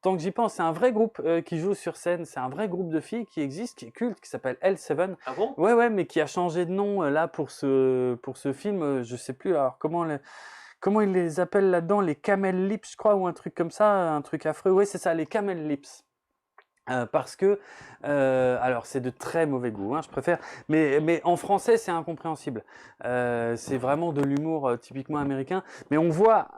tant que j'y pense, c'est un vrai groupe qui joue sur scène. C'est un vrai groupe de filles qui existe, qui est culte, qui s'appelle L7. Ah bon? Ouais, mais qui a changé de nom là pour ce film. Je sais plus. Alors comment ils les appellent là-dedans, les Camel Lips, je crois, ou un truc comme ça, un truc affreux. Ouais, c'est ça, les Camel Lips. Parce que, alors c'est de très mauvais goût, hein, je préfère, mais en français c'est incompréhensible. C'est vraiment de l'humour typiquement américain. Mais on voit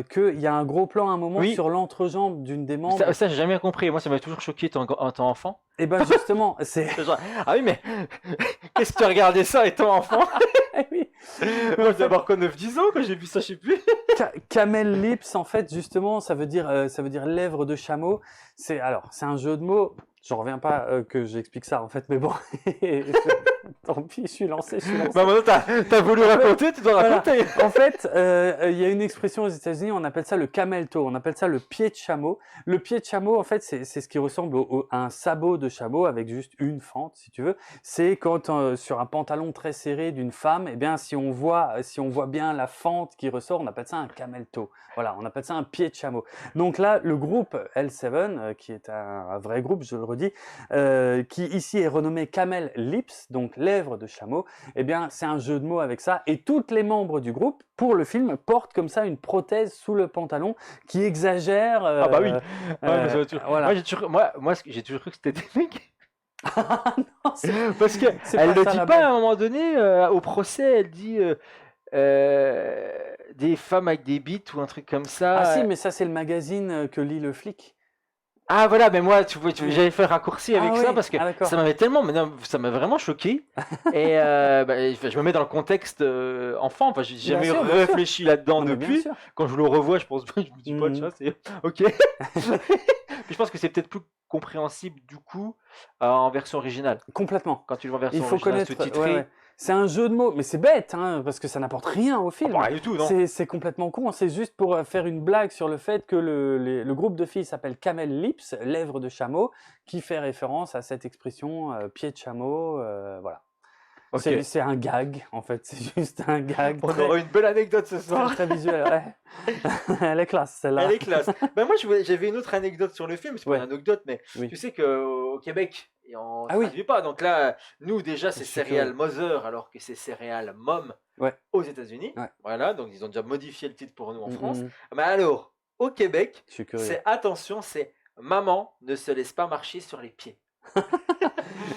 qu'il y a un gros plan à un moment Oui. sur l'entrepjambe d'une des membres. Ça, j'ai jamais compris. Moi, ça m'a toujours choqué en tant enfant. Et ben justement, c'est C'est genre, ah oui, mais qu'est-ce que tu regardais ça étant enfant? oui. Moi, je devais avoir quoi, 9-10 ans quand j'ai vu ça, je sais plus. Camel lips, en fait, justement, ça veut dire lèvres de chameau. C'est un jeu de mots. J'en reviens pas que j'explique ça en fait, mais bon, tant pis, je suis lancé. Bah maintenant, t'as voulu raconter, tu dois Voilà. raconter. En fait, il y a une expression aux États-Unis, on appelle ça le camel toe, on appelle ça le pied de chameau. Le pied de chameau, en fait, c'est ce qui ressemble à un sabot de chameau avec juste une fente, si tu veux. C'est quand sur un pantalon très serré d'une femme, eh bien, si on voit bien la fente qui ressort, on appelle ça un camel toe. Voilà, on appelle ça un pied de chameau. Donc là, le groupe L7, qui est un vrai groupe, je le redis, qui ici est renommé Camel Lips, donc lèvres de chameau, eh bien, c'est un jeu de mots avec ça. Et tous les membres du groupe, pour le film, portent comme ça une prothèse sous le pantalon qui exagère. Ah bah oui. Ouais, mais ça va toujours- voilà. Moi, j'ai toujours cru que c'était des mecs. Non, c'est- Parce que C'est elle pas le ça, dit la pas blague. à un moment donné au procès, elle dit des femmes avec des bites ou un truc comme ça. Ah si, mais ça c'est le magazine que lit le flic. Ah voilà, mais moi, tu vois, Oui. j'avais fait un raccourci avec Ah ça oui, parce que ah, d'accord. ça m'avait tellement, mais non, ça m'a vraiment choqué. Et je me mets dans le contexte enfant. Enfin, j'ai Bien jamais sûr, bien réfléchi là-dedans Non, mais bien depuis. sûr. Quand je le revois, je me dis pas, Mhm. tiens, c'est ok. Puis je pense que c'est peut-être plus compréhensible du coup en version originale. Complètement. Quand tu le vois en version Il faut originale connaître. sous-titrée. Ouais, ouais. C'est un jeu de mots, mais c'est bête, hein, parce que ça n'apporte rien au Ah, film. pas du tout, non. C'est complètement con. C'est juste pour faire une blague sur le fait que le groupe de filles s'appelle Camel Lips, lèvres de chameau, qui fait référence à cette expression pied de chameau. Voilà. Ok. C'est un gag, en fait. C'est juste un gag. On très, aura une belle anecdote ce très, soir. très visuel. Ouais. Elle est classe, celle-là. Elle est classe. Ben moi, j'avais une autre anecdote sur le film. C'est pas Ouais. une anecdote, mais Oui. tu sais qu'au Québec, et on Ah oui. traduit pas. Donc là, nous déjà, c'est Je suis Serial Mother, alors que c'est Serial Mom Ouais. aux États-Unis. Ouais. Voilà, donc ils ont déjà modifié le titre pour nous en France. Mhm. Mais alors, au Québec, Je suis curieux. c'est attention, c'est Maman ne se laisse pas marcher sur les pieds.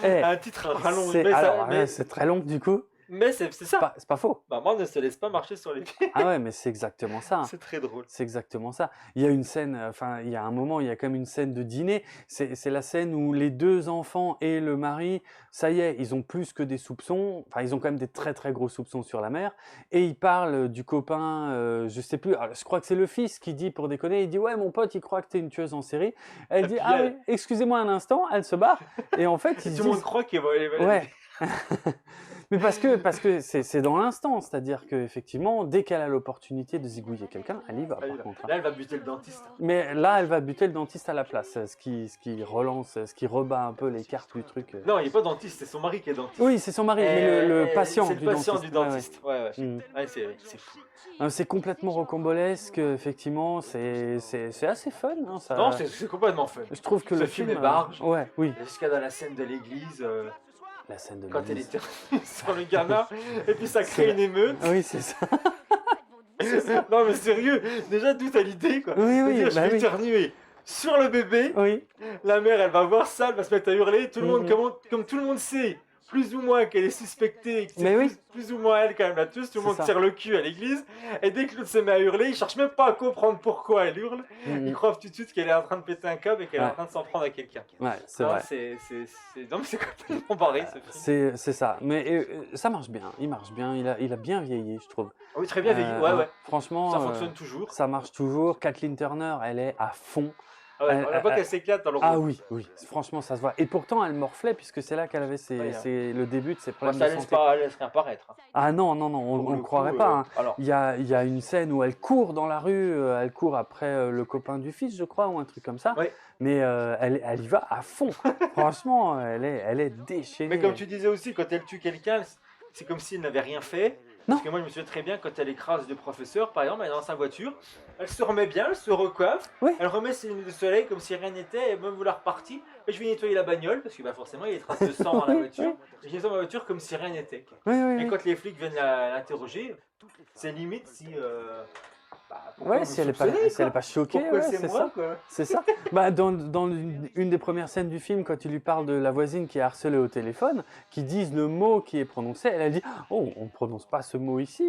Eh, Un titre rallongé, c'est mais, ça- alors, mais- c'est très long du coup. mais c'est ça. C'est pas faux. Maman ne se laisse pas marcher sur les pieds. Ah ouais, mais c'est exactement ça. C'est très drôle. C'est exactement ça. Il y a une scène, enfin, il y a un moment, il y a quand même une scène de dîner. C'est la scène où les deux enfants et le mari, ça y est, ils ont plus que des soupçons. Enfin, ils ont quand même des très très gros soupçons sur la mère. Et ils parlent du copain, je sais plus. Alors, je crois que c'est le fils qui dit pour déconner. Il dit ouais, mon pote, il croit que t'es une tueuse en série. Elle dit puis ah elle- oui, excusez-moi un instant. Elle se barre. Et en fait, Et ils se tout le monde disent croit qu'elle va aller. ouais. Mais parce que c'est dans l'instant, c'est-à-dire qu'effectivement, dès qu'elle a l'opportunité de zigouiller quelqu'un, elle y va par contre. hein. Là, elle va buter le dentiste. Mais là, elle va buter le dentiste à la place, ce qui relance, ce qui rebat un peu les cartes du truc. Non, il n'est pas dentiste, c'est son mari qui est dentiste. Oui, c'est son mari, mais le patient c'est du le patient dentiste. du Ouais, ouais. dentiste. Ouais, ouais. Mm. Ouais, c'est fou. C'est complètement rocambolesque, effectivement, c'est assez fun. Hein, ça... Non, c'est complètement fun. Je trouve que ce le film film... est barge. Ouais, oui. Jusqu'à dans la scène de l'église, La scène de quand elle l'église. était sur le gamin, et puis ça C'est crée la- une émeute. Oui, c'est ça. Non, mais sérieux, déjà d'où t'as l'idée, quoi. Oui, De oui, dire, je bah vais oui. éternuer sur le bébé, Oui, la mère, elle va voir ça, elle va se mettre à hurler, tout le monde, Mhm. comme tout le monde sait, plus ou moins qu'elle est suspectée, que c'est Mais oui. plus ou moins elle quand même la tueuse, tout le C'est monde ça. tire le cul à l'église, et dès que l'autre se met à hurler, il cherche même pas à comprendre pourquoi elle hurle, Mhm. il croit tout de suite qu'elle est en train de péter un câble et qu'elle est Ouais. en train de s'en prendre à quelqu'un. ouais, c'est Non, vrai. Non, mais c'est complètement barré ce film. C'est ça. Mais ça marche bien. Il marche bien. Il a bien vieilli, je trouve. Oui, très bien vieilli, ouais. Franchement, Ça fonctionne toujours. ça marche toujours. Kathleen Turner, elle est à fond. Ah ouais, elle- on la voit elle- qu'elle s'éclate dans le Ah rôle. oui, oui. Franchement, ça se voit. Et pourtant, elle morflait puisque c'est là qu'elle avait Ouais, le début de ses Bon, problèmes ça de laisse santé. pas, laisse rien paraître. Hein. Ah non, on Pour ne le croirait coup, pas. Hein. Alors, Il y a une scène où elle court dans la rue, elle court après le copain du fils, je crois, ou un truc comme ça. Oui. Mais elle y va à fond. Franchement, elle est déchaînée. mais comme tu disais aussi, quand elle tue quelqu'un, c'est comme s'il n'avait rien fait. Non. Parce que moi, je me souviens très bien quand elle écrase le professeur, par exemple, elle est dans sa voiture, elle se remet bien, elle se recoiffe, Oui. elle remet ses lunettes de soleil comme si rien n'était, et même vouloir partir, et je vais nettoyer la bagnole, parce que bah, forcément, il y a des traces de sang dans la Oui, voiture, et je nettoie ma voiture comme si rien n'était. quoi. Oui, oui, Et oui. quand les flics viennent l'interroger, c'est limite si. Pourquoi Ouais, vous si elle soupçonnez, est pas choquée, Pourquoi ouais, c'est c'est moi, ça. quoi. C'est ça. Bah, dans une des premières scènes du film, quand il lui parle de la voisine qui est harcelée au téléphone, qui disent le mot qui est prononcé, elle a dit oh, on ne prononce pas ce mot ici.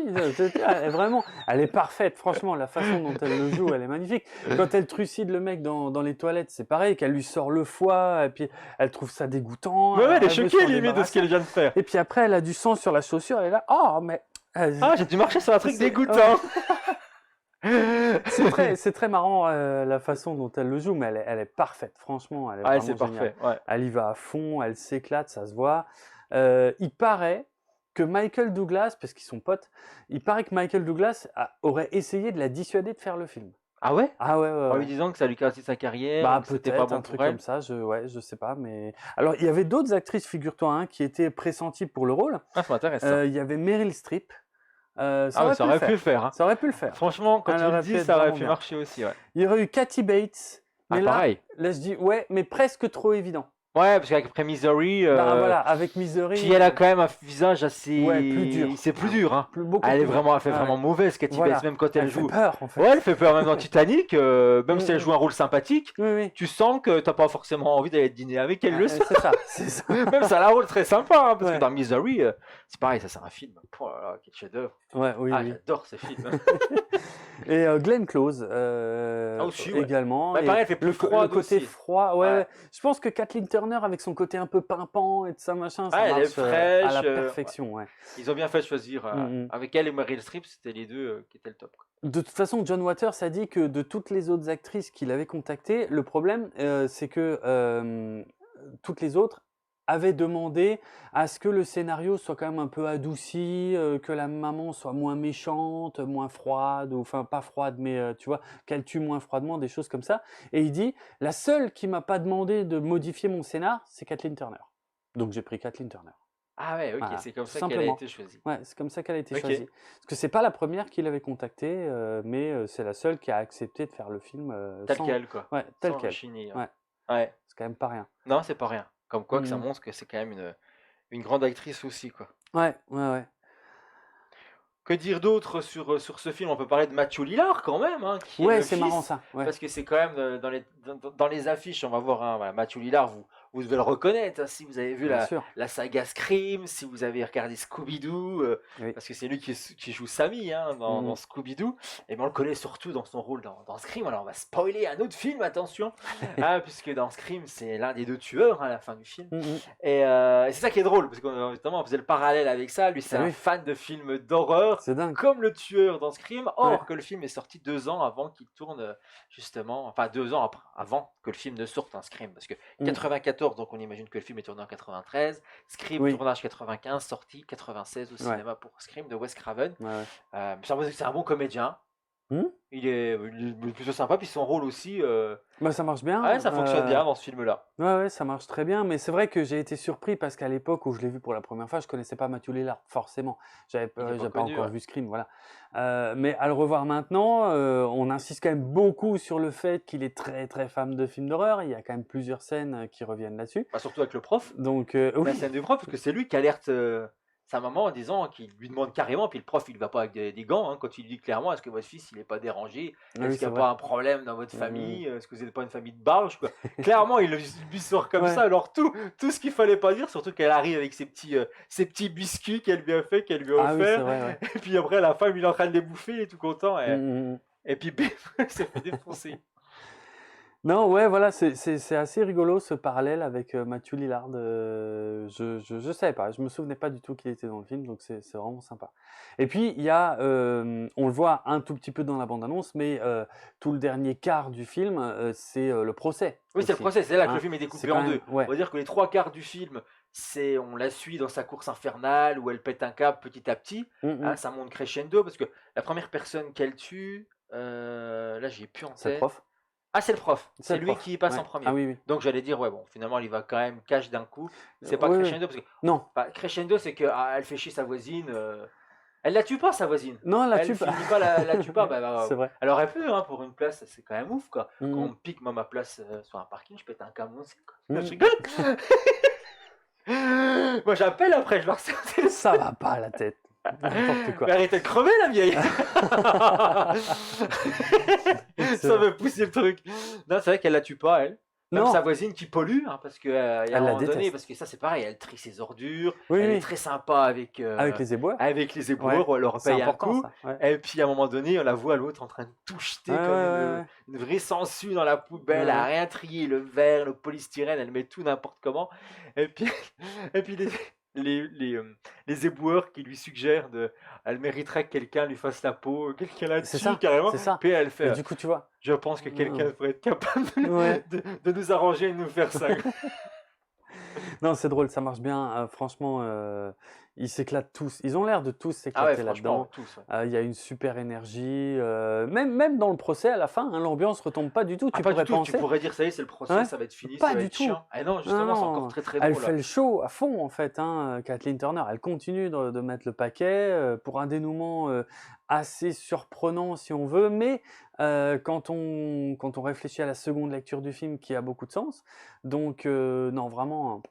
Elle est parfaite. Franchement, la façon dont elle le joue, elle est magnifique. Quand elle trucide le mec dans les toilettes, c'est pareil, qu'elle lui sort le foie, et puis elle trouve ça dégoûtant. Ouais, elle est veut choquée s'en limite de ce débarrasser. qu'elle vient de faire. Et puis après, elle a du sang sur la chaussure, elle est là, oh, mais. Ah, j'ai dû marcher sur un truc C'est- dégoûtant. C'est très marrant la façon dont elle le joue, mais elle est parfaite. Franchement, elle est Ouais, vraiment c'est géniale. parfait. Ouais. Elle y va à fond, elle s'éclate, ça se voit. Il paraît que Michael Douglas, parce qu'ils sont potes, il paraît que Michael Douglas aurait essayé de la dissuader de faire le film. Ah ouais? Ah ouais, ouais, En lui ouais. disant que ça lui cassait sa carrière, Bah que c'était pas peut-être bon un truc pour elle. comme ça, ouais, je sais pas, mais alors il y avait d'autres actrices, figure-toi, hein, qui étaient pressenties pour le rôle. Ah, ça m'intéresse ça. Il y avait Meryl Streep. Ça Ah ouais, aurait ça pu aurait le pu le faire. faire. Hein. Ça aurait pu le faire. Franchement, quand Elle tu le aurait dis, pu être ça aurait vraiment pu bien. marcher aussi. Ouais. Il y aurait eu Kathy Bates, mais Ah, là, pareil. là je dis ouais, mais presque trop évident. Ouais, parce qu'après Misery, Bah voilà, avec Misery, puis elle a quand même un visage assez. ouais, plus dur. C'est plus dur, hein. beaucoup Elle est plus vraiment, elle fait dur. vraiment Ouais. mauvaise, Kathy Voilà. Bates, même quand elle Elle fait joue. peur en fait. Ouais, elle fait peur même dans Titanic, même si elle Mm, joue un rôle sympathique, Oui, oui. tu sens que t'as pas forcément envie d'aller dîner avec elle le soir. C'est ça, c'est ça. Même ça a un rôle très sympa, hein, parce Ouais. que dans Misery, c'est pareil, ça c'est un film. Oh là là, quel chef-d'œuvre. Ouais, oui, Ah, oui. j'adore ce film. Et Glenn Close aussi, ouais. également. Bah, Et pareil, elle fait plus froide le côté aussi. froid, ouais, Ouais. ouais. Je pense que Kathleen Turner, avec son côté un peu pimpant et de ça, machin, ça Ouais, elle est marche à la fraîche, perfection, ouais. Ils ont bien fait de choisir. Avec elle et Meryl Streep, c'était les deux qui étaient le top. Quoi. De toute façon, John Waters a dit que de toutes les autres actrices qu'il avait contactées, le problème, c'est que toutes les autres avaient demandé à ce que le scénario soit quand même un peu adouci, que la maman soit moins méchante, moins froide, ou enfin pas froide, mais tu vois, qu'elle tue moins froidement, des choses comme ça. Et il dit, la seule qui m'a pas demandé de modifier mon scénar, c'est Kathleen Turner. Donc j'ai pris Kathleen Turner. Ah ouais, ok, Voilà, c'est comme tout ça qu'elle a simplement. été choisie. Ouais, c'est comme ça qu'elle a été Ok. choisie. Parce que c'est pas la première qu'il avait contactée, mais c'est la seule qui a accepté de faire le film Tel sans... quel, quoi. Ouais, tel Sans quel. rechigner, Ouais, Ouais. c'est quand même pas rien. Non, c'est pas rien. Comme quoi que ça Mhm. montre que c'est quand même une grande actrice aussi, quoi. Ouais, ouais, ouais. Que dire d'autre sur ce film? On peut parler de Matthew Lillard quand même, hein, qui est Ouais, le c'est fils, marrant ça. Ouais. parce que c'est quand même dans les affiches, on va voir, hein, voilà, Matthew Lillard, vous devez le reconnaître, hein, si vous avez vu Bien sûr. la saga Scream, si vous avez regardé Scooby-Doo, Oui. parce que c'est lui qui joue Sammy, hein, dans Mhm. Scooby-Doo, et ben on le connaît surtout dans son rôle dans Scream. Alors on va spoiler un autre film, attention, hein, puisque dans Scream c'est l'un des deux tueurs, hein, à la fin du film. Mhm. Et c'est ça qui est drôle, parce qu'on justement, on faisait le parallèle avec ça. Lui, c'est Ah un oui. fan de films d'horreur, C'est dingue. comme le tueur dans Scream. Or, Ouais. que le film est sorti 2 ans avant qu'il tourne, justement, enfin 2 ans avant que le film ne sorte, un Scream. Parce que Mm. 94, donc on imagine que le film est tourné en 93. Scream, Oui. tournage 95, sorti 96 au Ouais. cinéma pour Scream de Wes Craven. Ouais, ouais. C'est un bon comédien. Hmm Il est plutôt sympa, puis son rôle aussi, Bah, ça marche bien. ouais, ça fonctionne bien dans ce film-là. Ouais, ouais, ça marche très bien. Mais c'est vrai que j'ai été surpris parce qu'à l'époque où je l'ai vu pour la première fois, je connaissais pas Matthew Lillard, forcément. Il est pas J'avais pas connu, encore ouais. vu Scream, voilà. Mais à le revoir maintenant, on insiste quand même beaucoup sur le fait qu'il est très très fan de films d'horreur. Il y a quand même plusieurs scènes qui reviennent là-dessus. Bah, surtout avec le prof. Donc, La oui, scène du prof, parce que c'est lui qui alerte sa maman en disant, qu'il lui demande carrément, puis le prof il va pas avec des gants, hein, quand il lui dit clairement, est-ce que votre fils il est pas dérangé, Ah oui, est-ce qu'il c'est n'y a vrai. pas un problème dans votre famille, est-ce que vous n'êtes pas une famille de barges, quoi. Clairement il lui sort comme Ouais. ça, alors tout ce qu'il fallait pas dire, surtout qu'elle arrive avec ses petits biscuits qu'elle lui a fait, qu'elle lui a Ah oui, c'est offert, vrai, ouais. et puis après à la fin il est en train de les bouffer, il est tout content, et, Mm. et puis bim, il s'est fait défoncer. Non, ouais, voilà, c'est assez rigolo ce parallèle avec Matthew Lillard. Je savais pas, je me souvenais pas du tout qu'il était dans le film, donc c'est vraiment sympa. Et puis il y a, on le voit un tout petit peu dans la bande-annonce, mais tout le dernier quart du film, c'est le procès. Oui, c'est le aussi. procès, c'est là que Hein, le film est c'est découpé quand en même- deux. ouais. On va dire que les 3 quarts du film, on la suit dans sa course infernale où elle pète un câble petit à petit. Mm, Hein, mm. ça monte crescendo parce que la première personne qu'elle tue, là j'ai plus en C'est le tête. prof. Ah, c'est le prof. C'est C'est le lui prof, qui passe ouais. en premier. Ah oui, oui. Donc j'allais dire, ouais, bon, finalement, il va quand même cash d'un coup. C'est pas Oui, oui. crescendo parce que Non, crescendo, c'est que elle fait chier sa voisine. Elle la tue pas, sa voisine. non, elle la Elle tue pas. finit pas, la tue pas. C'est vrai. Elle aurait pu, hein, pour une place, c'est quand même ouf, quoi. Mm, Quand on mm. me pique, moi, ma place sur un parking, je pète un camion, c'est quoi. Mm. Je rigole. Moi, j'appelle après, je leur sers le téléphone. Ça va pas la tête. N'importe quoi. Mais arrêtez de crever, la vieille. C'est Ça vrai. me pousse le truc. Non, c'est vrai qu'elle la tue pas, elle. Même Non. sa voisine qui pollue, hein, parce que y a Elle un la moment donné, déteste. parce que ça c'est pareil, elle trie ses ordures, Oui, elle oui. est très sympa avec Avec les éboueurs. éboueurs, elle leur C'est paye un important coup. ça. Ouais. Et puis à un moment donné, on la voit l'autre en train de tout jeter Ouais, comme ouais, ouais. une vraie sangsue dans la poubelle, Ouais. à rien trier, le verre, le polystyrène, elle met tout n'importe comment. Et puis, et puis les éboueurs qui lui suggèrent elle mériterait que quelqu'un lui fasse la peau, quelqu'un la C'est tue ça, carrément. c'est ça. Puis elle Et fait, du coup, tu vois. je pense que quelqu'un devrait être capable Ouais. de nous arranger et de nous faire ça. Non, c'est drôle, ça marche bien. Franchement, ils s'éclatent tous. Ils ont l'air de tous Ah ouais, s'éclater franchement, là-dedans. tous. Ouais. Il y a une super énergie. Même dans le procès, à la fin, hein, l'ambiance retombe pas du tout. Ah, Tu pas du pourrais tout, tu penser. pourrais dire ça y est, c'est le procès, Ouais. ça va être fini, Pas ça va du être tout. chiant. Ah non, Non, justement, c'est encore non. très très Elle drôle. fait le show à fond, en fait, hein, Kathleen Turner. Elle continue de mettre le paquet pour un dénouement assez surprenant, si on veut. Mais quand on réfléchit à la seconde lecture du film, qui a beaucoup de sens. Donc, non, vraiment.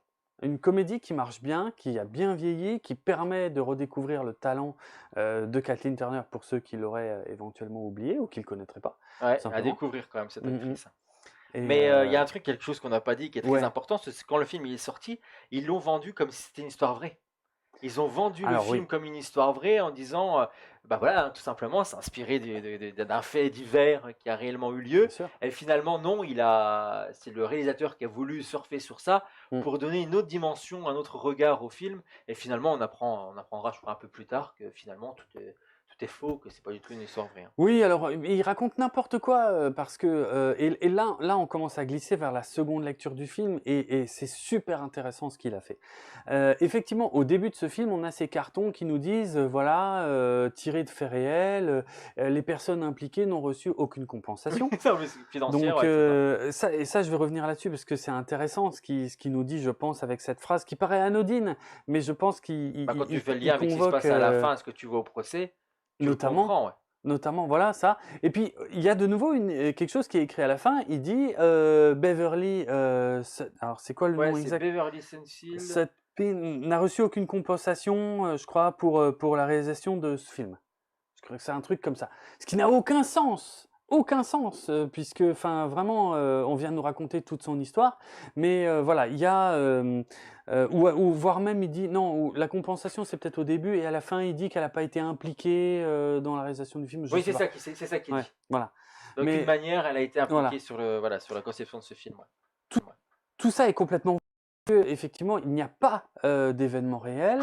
Une comédie qui marche bien, qui a bien vieilli, qui permet de redécouvrir le talent de Kathleen Turner pour ceux qui l'auraient éventuellement oublié ou qui ne le connaîtraient pas, tout Ouais, à simplement. découvrir quand même cette Mm, mm. actrice. Et Mais il y a un truc, quelque chose qu'on n'a pas dit qui est très ouais. important, c'est que quand le film il est sorti, ils l'ont vendu comme si c'était une histoire vraie. Ils ont vendu le Alors film oui, comme une histoire vraie en disant, bah voilà, tout simplement, c'est inspiré d'un fait divers qui a réellement eu bien lieu. sûr. Et finalement, non, c'est le réalisateur qui a voulu surfer sur ça Mm. pour donner une autre dimension, un autre regard au film. Et finalement, on apprendra, je crois, un peu plus tard que finalement tout est faux, que c'est pas du tout une histoire vraie. Hein. Oui, alors il raconte n'importe quoi parce que et là on commence à glisser vers la seconde lecture du film et c'est super intéressant ce qu'il a fait. Effectivement, au début de ce film, on a ces cartons qui nous disent voilà tirés de faits réels, les personnes impliquées n'ont reçu aucune compensation. Ça, mais c'est financière, Donc ouais, c'est ça. ça je vais revenir là-dessus parce que c'est intéressant ce qui nous dit, je pense, avec cette phrase qui paraît anodine, mais je pense qu'il Bah, quand tu fais le il lien avec ce qui se convoque passe à la fin, ce que tu vois au procès, tu le notamment. comprends, ouais. Notamment, voilà ça. Et puis, il y a de nouveau quelque chose qui est écrit à la fin. Il dit Beverly. Alors, c'est quoi le Ouais, nom c'est exact? Beverly Sunfield. N'a reçu aucune compensation, je crois, pour la réalisation de ce film. Je crois que c'est un truc comme ça. Ce qui n'a aucun sens. Aucun sens, puisque, enfin, vraiment, on vient de nous raconter toute son histoire. Mais voilà, il y a. Ou voire même, il dit. Non, la compensation, c'est peut-être au début, et à la fin, il dit qu'elle n'a pas été impliquée dans la réalisation du film. Je Oui, sais c'est pas. ça c'est ça qui est Ouais, dit. voilà. D'aucune Mais manière, elle a été voilà. impliquée sur la conception de ce film. Ouais. Tout ça est complètement que, effectivement, il n'y a pas d'événement réel.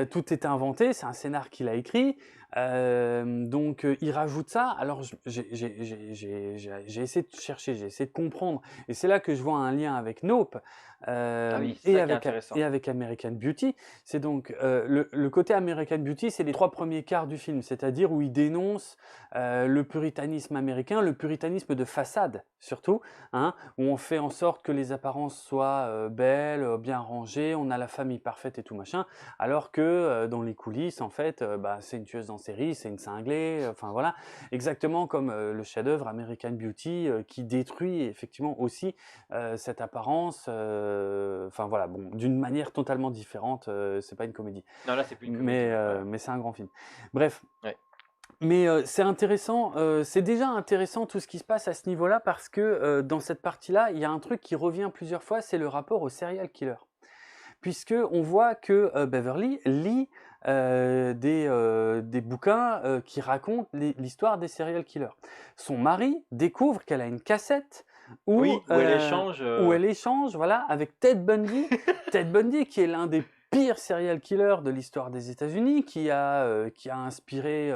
Tout est inventé. C'est un scénar qu'il a écrit. Donc, il rajoute ça. Alors, j'ai essayé de chercher, j'ai essayé de comprendre. Et c'est là que je vois un lien avec Nope Ah oui, c'est ça qui est intéressant. et avec American Beauty. C'est donc le côté American Beauty, c'est les 3 premiers quarts du film, c'est-à-dire où il dénonce le puritanisme américain, le puritanisme de façade surtout, hein, où on fait en sorte que les apparences soient belles, bien rangées, on a la famille parfaite et tout machin, alors que dans les coulisses, en fait, bah, c'est une tueuse en série, c'est une cinglée, enfin voilà, exactement comme le chef-d'œuvre American Beauty qui détruit effectivement aussi cette apparence, enfin voilà, bon, d'une manière totalement différente, c'est pas une comédie, Non, là, c'est plus une comédie. mais c'est un grand film. Bref. Ouais. Mais c'est intéressant, c'est déjà intéressant tout ce qui se passe à ce niveau-là parce que dans cette partie-là, il y a un truc qui revient plusieurs fois, c'est le rapport au serial killer. Puisque on voit que Beverly lit des bouquins qui racontent l'histoire des serial killers. Son mari découvre qu'elle a une cassette où elle échange, voilà, avec Ted Bundy. Ted Bundy qui est l'un des pire serial killer de l'histoire des États-Unis, qui a inspiré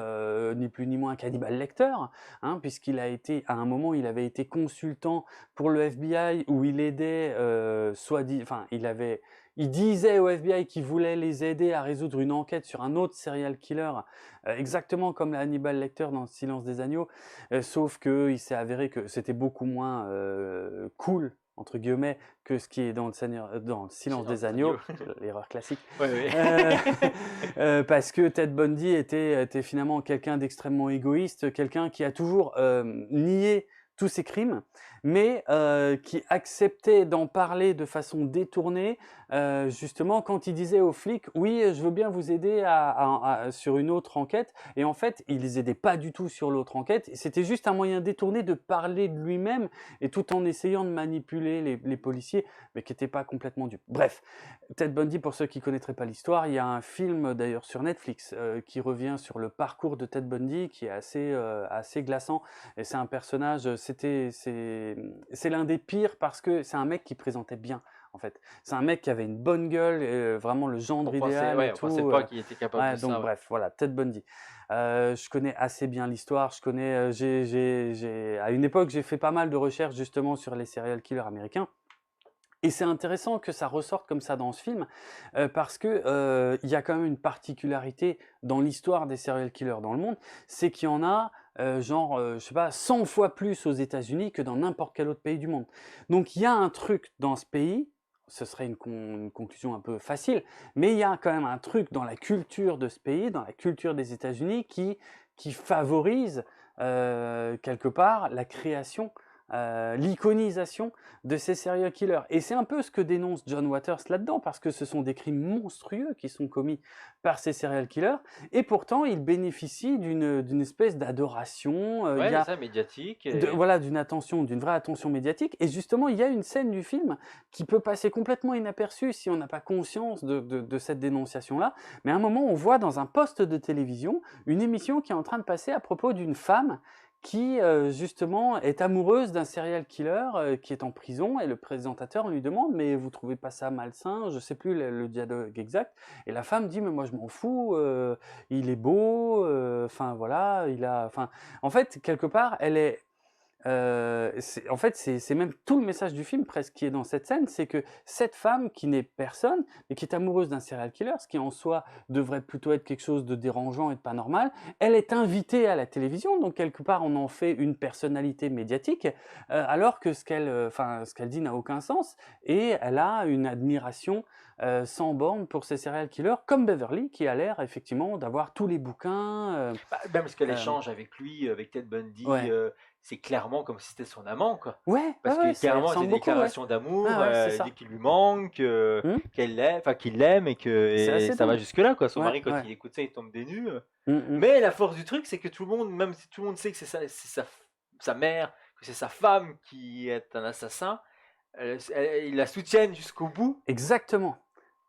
ni plus ni moins qu'Hannibal Lecter, hein, puisqu'il a été, à un moment, il avait été consultant pour le FBI où il aidait, il disait au FBI qu'il voulait les aider à résoudre une enquête sur un autre serial killer, exactement comme Hannibal Lecter dans Le Silence des Agneaux, sauf qu'il s'est avéré que c'était beaucoup moins cool, entre guillemets, que ce qui est dans le Silence des Agneaux, l'erreur classique. Ouais. Parce que Ted Bundy était finalement quelqu'un d'extrêmement égoïste, quelqu'un qui a toujours nié tous ses crimes, mais qui acceptait d'en parler de façon détournée, justement quand il disait aux flics « Oui, je veux bien vous aider sur une autre enquête », et en fait, il les aidait pas du tout sur l'autre enquête, c'était juste un moyen détourné de parler de lui-même, et tout en essayant de manipuler les policiers, mais qui n'était pas complètement dupe. Bref, Ted Bundy, pour ceux qui ne connaîtraient pas l'histoire, il y a un film d'ailleurs sur Netflix qui revient sur le parcours de Ted Bundy, qui est assez glaçant, et c'est un personnage, c'est l'un des pires parce que c'est un mec qui présentait bien en fait. C'est un mec qui avait une bonne gueule, vraiment le gendre idéal et On pensait tout. pas qu'il était capable Ouais, de donc ça. Ouais. bref, voilà, Ted Bundy. Je connais assez bien l'histoire. Je connais, à une époque, j'ai fait pas mal de recherches justement sur les serial killers américains. Et c'est intéressant que ça ressorte comme ça dans ce film, parce que il y a quand même une particularité dans l'histoire des serial killers dans le monde, c'est qu'il y en a je sais pas, 100 fois plus aux États-Unis que dans n'importe quel autre pays du monde. Donc il y a un truc dans ce pays, ce serait une conclusion un peu facile, mais il y a quand même un truc dans la culture de ce pays, dans la culture des États-Unis, qui favorise quelque part la création, l'iconisation de ces serial killers. Et c'est un peu ce que dénonce John Waters là-dedans, parce que ce sont des crimes monstrueux qui sont commis par ces serial killers, et pourtant ils bénéficient d'une espèce d'adoration. Il y Ouais, a ça, médiatique. voilà, d'une attention, d'une vraie attention médiatique. Et justement, il y a une scène du film qui peut passer complètement inaperçue si on n'a pas conscience de cette dénonciation-là. Mais à un moment, on voit dans un poste de télévision une émission qui est en train de passer à propos d'une femme qui, justement, est amoureuse d'un serial killer qui est en prison. Et le présentateur lui demande « Mais vous trouvez pas ça malsain ?» Je ne sais plus le dialogue exact. Et la femme dit « Mais moi, je m'en fous. Il est beau. Enfin, voilà. Il a... » Enfin, en fait, quelque part, elle est... en fait, c'est même tout le message du film presque qui est dans cette scène, c'est que cette femme qui n'est personne, mais qui est amoureuse d'un serial killer, ce qui en soi devrait plutôt être quelque chose de dérangeant et de pas normal, elle est invitée à la télévision, donc quelque part on en fait une personnalité médiatique, alors que ce qu'elle dit n'a aucun sens, et elle a une admiration sans borne pour ces serial killers, comme Beverly, qui a l'air effectivement d'avoir tous les bouquins. Même ce qu'elle échange avec lui, avec Ted Bundy, Ouais. C'est clairement comme si c'était son amant, quoi. Ouais, Parce ouais, que ouais, ça clairement, c'est ressemble des beaucoup, ouais. déclarations d'amour, Ah ouais, c'est ça. dit qu'il lui manque, qu'il l'aime C'est et assez ça va dingue. jusque-là, quoi. Son Ouais, mari, quand ouais. il écoute ça, il tombe des nues. Mm. Mais la force du truc, c'est que tout le monde, même si tout le monde sait que c'est sa mère, que c'est sa femme qui est un assassin, ils la soutiennent jusqu'au bout. Exactement.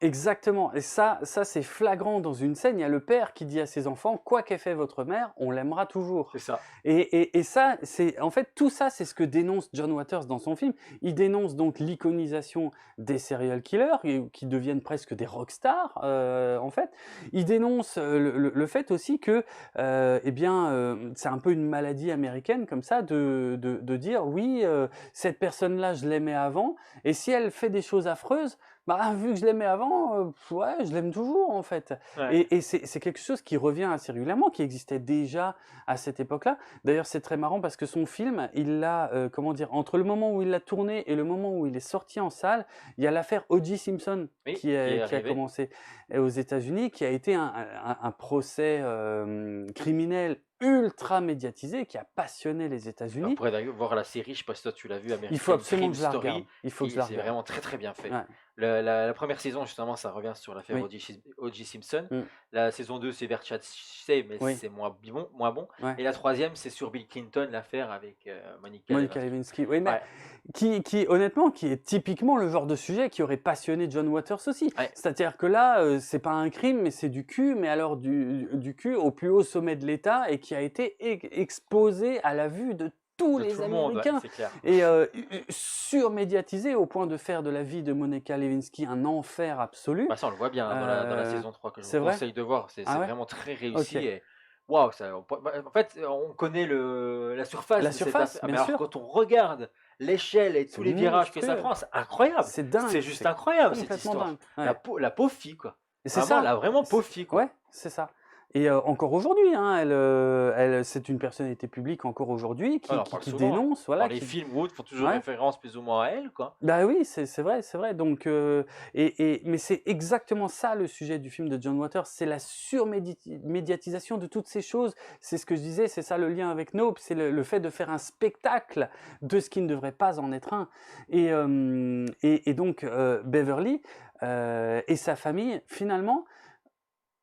Exactement. Et ça c'est flagrant dans une scène. Il y a le père qui dit à ses enfants, quoi qu'ait fait votre mère, on l'aimera toujours. C'est ça. Et ça, en fait, tout ça, c'est ce que dénonce John Waters dans son film. Il dénonce donc l'iconisation des serial killers, qui deviennent presque des rockstars, en fait. Il dénonce le fait aussi que, c'est un peu une maladie américaine, comme ça, de dire, oui, cette personne-là, je l'aimais avant, et si elle fait des choses affreuses, bah, vu que je l'aimais avant, ouais, je l'aime toujours, en fait. Ouais. Et c'est quelque chose qui revient assez régulièrement, qui existait déjà à cette époque-là. D'ailleurs, c'est très marrant parce que son film, il l'a, entre le moment où il l'a tourné et le moment où il est sorti en salle, il y a l'affaire O.J. Simpson Oui, qui a arrivé. commencé aux États-Unis, qui a été un procès criminel ultra médiatisé, qui a passionné les On États-Unis. pourrait d'ailleurs voir la série, je sais pas si toi tu l'as vu, American Il faut absolument Crime que je la Story. regarde. Il faut que je la C'est regarde. vraiment très très bien fait. Ouais. La première saison, justement, ça revient sur l'affaire Oui. O.J. Simpson. Mm. La saison 2, c'est Versace, mais Oui. c'est moins bon. Ouais. Et la troisième, c'est sur Bill Clinton, l'affaire avec Monica Monica Lewinsky. Lewinsky, oui, mais Ouais. honnêtement, qui est typiquement le genre de sujet qui aurait passionné John Waters aussi. Ouais. C'est-à-dire que là, c'est pas un crime, mais c'est du cul, mais alors du cul au plus haut sommet de l'État, et qui a été exposé à la vue de tous De les tout le monde, Américains. c'est clair. Et surmédiatisé au point de faire de la vie de Monica Lewinsky un enfer absolu. Bah, ça, on le voit bien dans la saison 3 que je c'est vous vrai conseille de voir. C'est Ah ouais vraiment très réussi. Ok. Et waouh, en fait, on connaît la surface. La de cette surface, affaire. bien Mais alors, sûr. quand on regarde l'échelle et tous C'est les virages que ça monstrueux. prend, c'est incroyable. C'est dingue. C'est juste incroyable cette complètement histoire. dingue. Ouais. La pauvre fille, quoi. Et c'est Vraiment, ça. la vraiment pauvre fille, quoi. Ouais, c'est ça. Et encore aujourd'hui, hein, c'est une personnalité publique encore aujourd'hui On en qui parle souvent, hein. dénonce, voilà, Dans les qui- films ou autres, font toujours Ouais. référence plus ou moins à elle, quoi. Bah oui, c'est vrai, c'est vrai. Donc, mais c'est exactement ça le sujet du film de John Waters, c'est la surmédiatisation de toutes ces choses. C'est ce que je disais, c'est ça le lien avec Nope, c'est le fait de faire un spectacle de ce qui ne devrait pas en être un. Et donc Beverly et sa famille, finalement,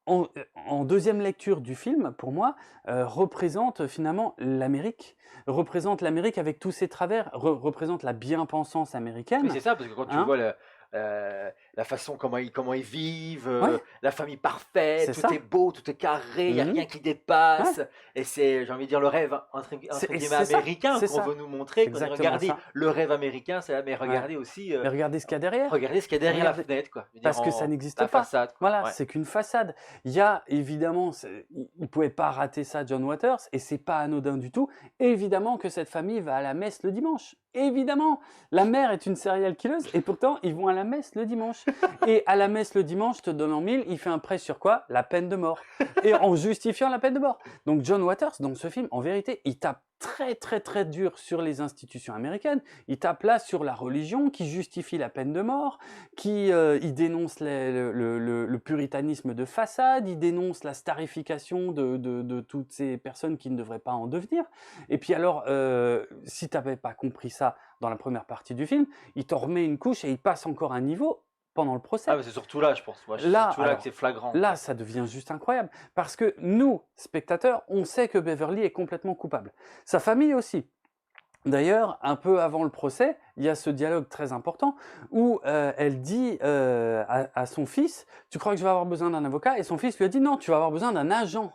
en deuxième lecture du film, pour moi, représente finalement l'Amérique, représente l'Amérique avec tous ses travers, représente la bien-pensance américaine. Oui, c'est ça, parce que quand tu Hein vois la façon comment ils vivent, Ouais, la famille parfaite, c'est tout ça. est beau, tout est carré, il n'y a Mhm. rien qui Ouais, dépasse. Et c'est, j'ai envie de dire, le rêve entre et guillemets c'est ça, américain c'est qu'on ça. veut nous C'est montrer. Qu'on dit, exactement regardez, ça. le rêve américain, c'est là, mais Ouais. regardez aussi, Mais regardez ce qu'il y a derrière. regardez ce qu'il y a derrière la Regardez, fenêtre, quoi. Je veux dire, parce que ça n'existe la pas. façade, quoi. Voilà, Ouais. c'est qu'une façade. Il y a évidemment, il ne pouvait pas rater ça, John Waters, et c'est pas anodin du tout. Évidemment que cette famille va à la messe le dimanche. Évidemment, la mère est une serial killeuse, et pourtant ils vont à la messe le dimanche. Et à la messe le dimanche, je te donne en mille, il fait un prêt sur quoi? La peine de mort. Et en justifiant la peine de mort. Donc John Waters, dans ce film, en vérité, il tape très très très dur sur les institutions américaines. Il tape là sur la religion qui justifie la peine de mort, il dénonce le puritanisme de façade, il dénonce la starification de toutes ces personnes qui ne devraient pas en devenir. Et puis alors, si tu n'avais pas compris ça dans la première partie du film, il t'en remet une couche et il passe encore un niveau pendant le Ah, procès. mais c'est surtout là, je pense. Moi, c'est Là, surtout là que alors, c'est flagrant, là, quoi. ça devient juste incroyable. Parce que nous, spectateurs, on sait que Beverly est complètement coupable. Sa famille aussi. D'ailleurs, un peu avant le procès, il y a ce dialogue très important où elle dit à son fils, tu crois que je vais avoir besoin d'un avocat? Et son fils lui a dit, non, tu vas avoir besoin d'un agent.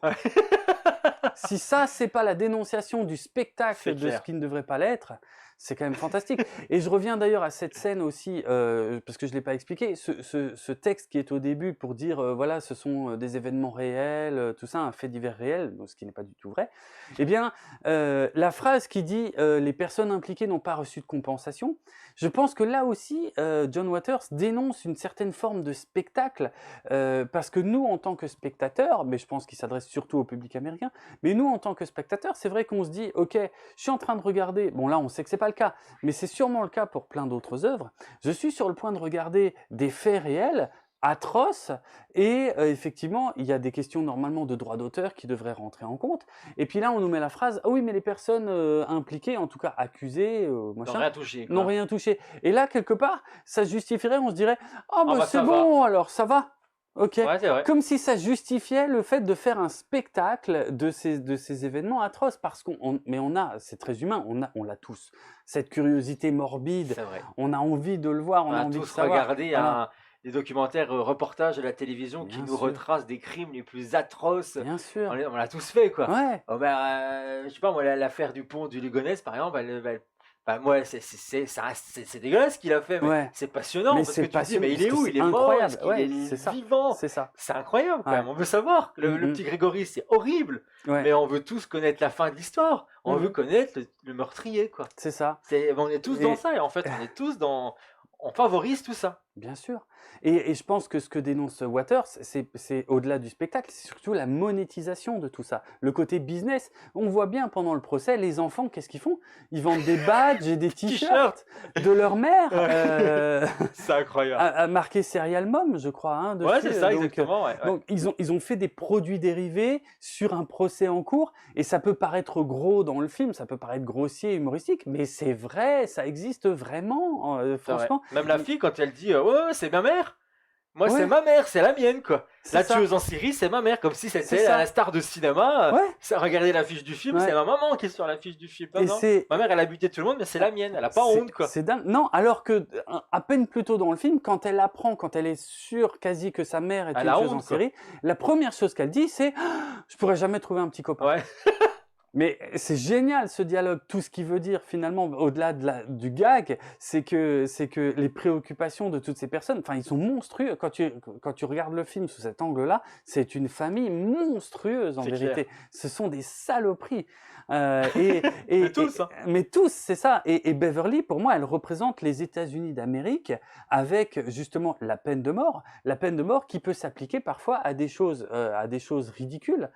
Si ça, c'est pas la dénonciation du spectacle C'est de ce clair. qui ne devrait pas l'être, c'est quand même fantastique. Et je reviens d'ailleurs à cette scène aussi, parce que je ne l'ai pas expliqué, ce texte qui est au début pour dire, voilà, ce sont des événements réels, tout ça, un fait divers réel, ce qui n'est pas du tout vrai. Eh bien, la phrase qui dit, les personnes impliquées n'ont pas reçu de compensation, je pense que là aussi, John Waters dénonce une certaine forme de spectacle, parce que nous, en tant que spectateurs, mais je pense qu'il s'adresse surtout au public américain, mais nous, en tant que spectateurs, c'est vrai qu'on se dit, ok, je suis en train de regarder, bon là on sait que c'est pas le cas, mais c'est sûrement le cas pour plein d'autres œuvres, je suis sur le point de regarder des faits réels, atroces, et effectivement, il y a des questions normalement de droit d'auteur qui devraient rentrer en compte, et puis là on nous met la phrase, ah oui, mais les personnes impliquées, en tout cas accusées, N'ont machin, rien touché, n'ont quoi. rien touché. Et là, quelque part, ça justifierait, on se dirait, oh Ah bah bah c'est ça va. bon, alors ça va. Ok. Ouais, c'est vrai. Comme si ça justifiait le fait de faire un spectacle de ces événements atroces. Parce mais on a, c'est très humain, on l'a tous. Cette curiosité morbide, C'est vrai. on a envie de le voir, on On a a envie de tous savoir. regardé Voilà. des documentaires, reportages de la télévision qui Bien nous sûr, retracent des crimes les plus atroces. bien sûr. On l'a tous fait, quoi. Ouais, Oh, ben, je sais pas, moi, l'affaire du pont du Ligonnès, par exemple, moi, c'est dégueulasse ce qu'il a fait, mais ouais. c'est passionnant Mais parce c'est que tu te dis, mais passionnant, il est parce que où? c'est Il est mort? incroyable. Est-ce qu'il Ouais, est c'est ça. vivant? C'est ça. C'est incroyable, quand Ouais. même. On veut savoir. Le Mm, petit Grégory, c'est horrible, ouais, mais on veut tous connaître la fin de l'histoire. On veut mhm, connaître le meurtrier, quoi. c'est ça. On est tous dans Et, ça, et en fait, on est tous dans. On favorise tout ça. bien sûr. Et je pense que ce que dénonce Waters, c'est au-delà du spectacle, c'est surtout la monétisation de tout ça. Le côté business. On voit bien pendant le procès, les enfants, qu'est-ce qu'ils font? Ils vendent des badges et des t-shirts de leur mère, C'est incroyable. marqué Serial Mom, je crois, hein, Ouais, dessus. c'est ça, Donc, exactement. Ouais, ouais. donc ils ont fait des produits dérivés sur un procès en cours, et ça peut paraître gros dans le film, ça peut paraître grossier, humoristique, mais c'est vrai, ça existe vraiment, C'est vrai. franchement. Même la fille, quand elle dit ouais, ouais, c'est ma mère. Moi, c'est Ouais, ma mère, c'est la mienne, quoi. c'est La ça, tueuse en série, c'est ma mère, comme si c'est c'était ça. la star de cinéma. Ouais, Regardez l'affiche du film, c'est ouais. ma maman qui est sur l'affiche du film. Non, Et non. c'est Ma mère, elle a buté tout le monde, mais c'est la mienne. Elle a pas honte, quoi. c'est dingue. Non, alors que à peine plus tôt dans le film, quand elle apprend, quand elle est sûre quasi que sa mère est Elle une a tueuse en honte, quoi. série, la première chose qu'elle dit, c'est ah, je pourrais jamais trouver un petit copain. Ouais. Mais c'est génial ce dialogue. Tout ce qu'il veut dire finalement, au-delà du gag, c'est que les préoccupations de toutes ces personnes, enfin, ils sont monstrueux. Quand tu regardes le film sous cet angle-là, c'est une famille monstrueuse en C'est vérité. clair. Ce sont des saloperies. Et, Mais tous, hein. mais tous, c'est ça. Et Beverly, pour moi, elle représente les États-Unis d'Amérique avec justement la peine de mort qui peut s'appliquer parfois à des choses ridicules.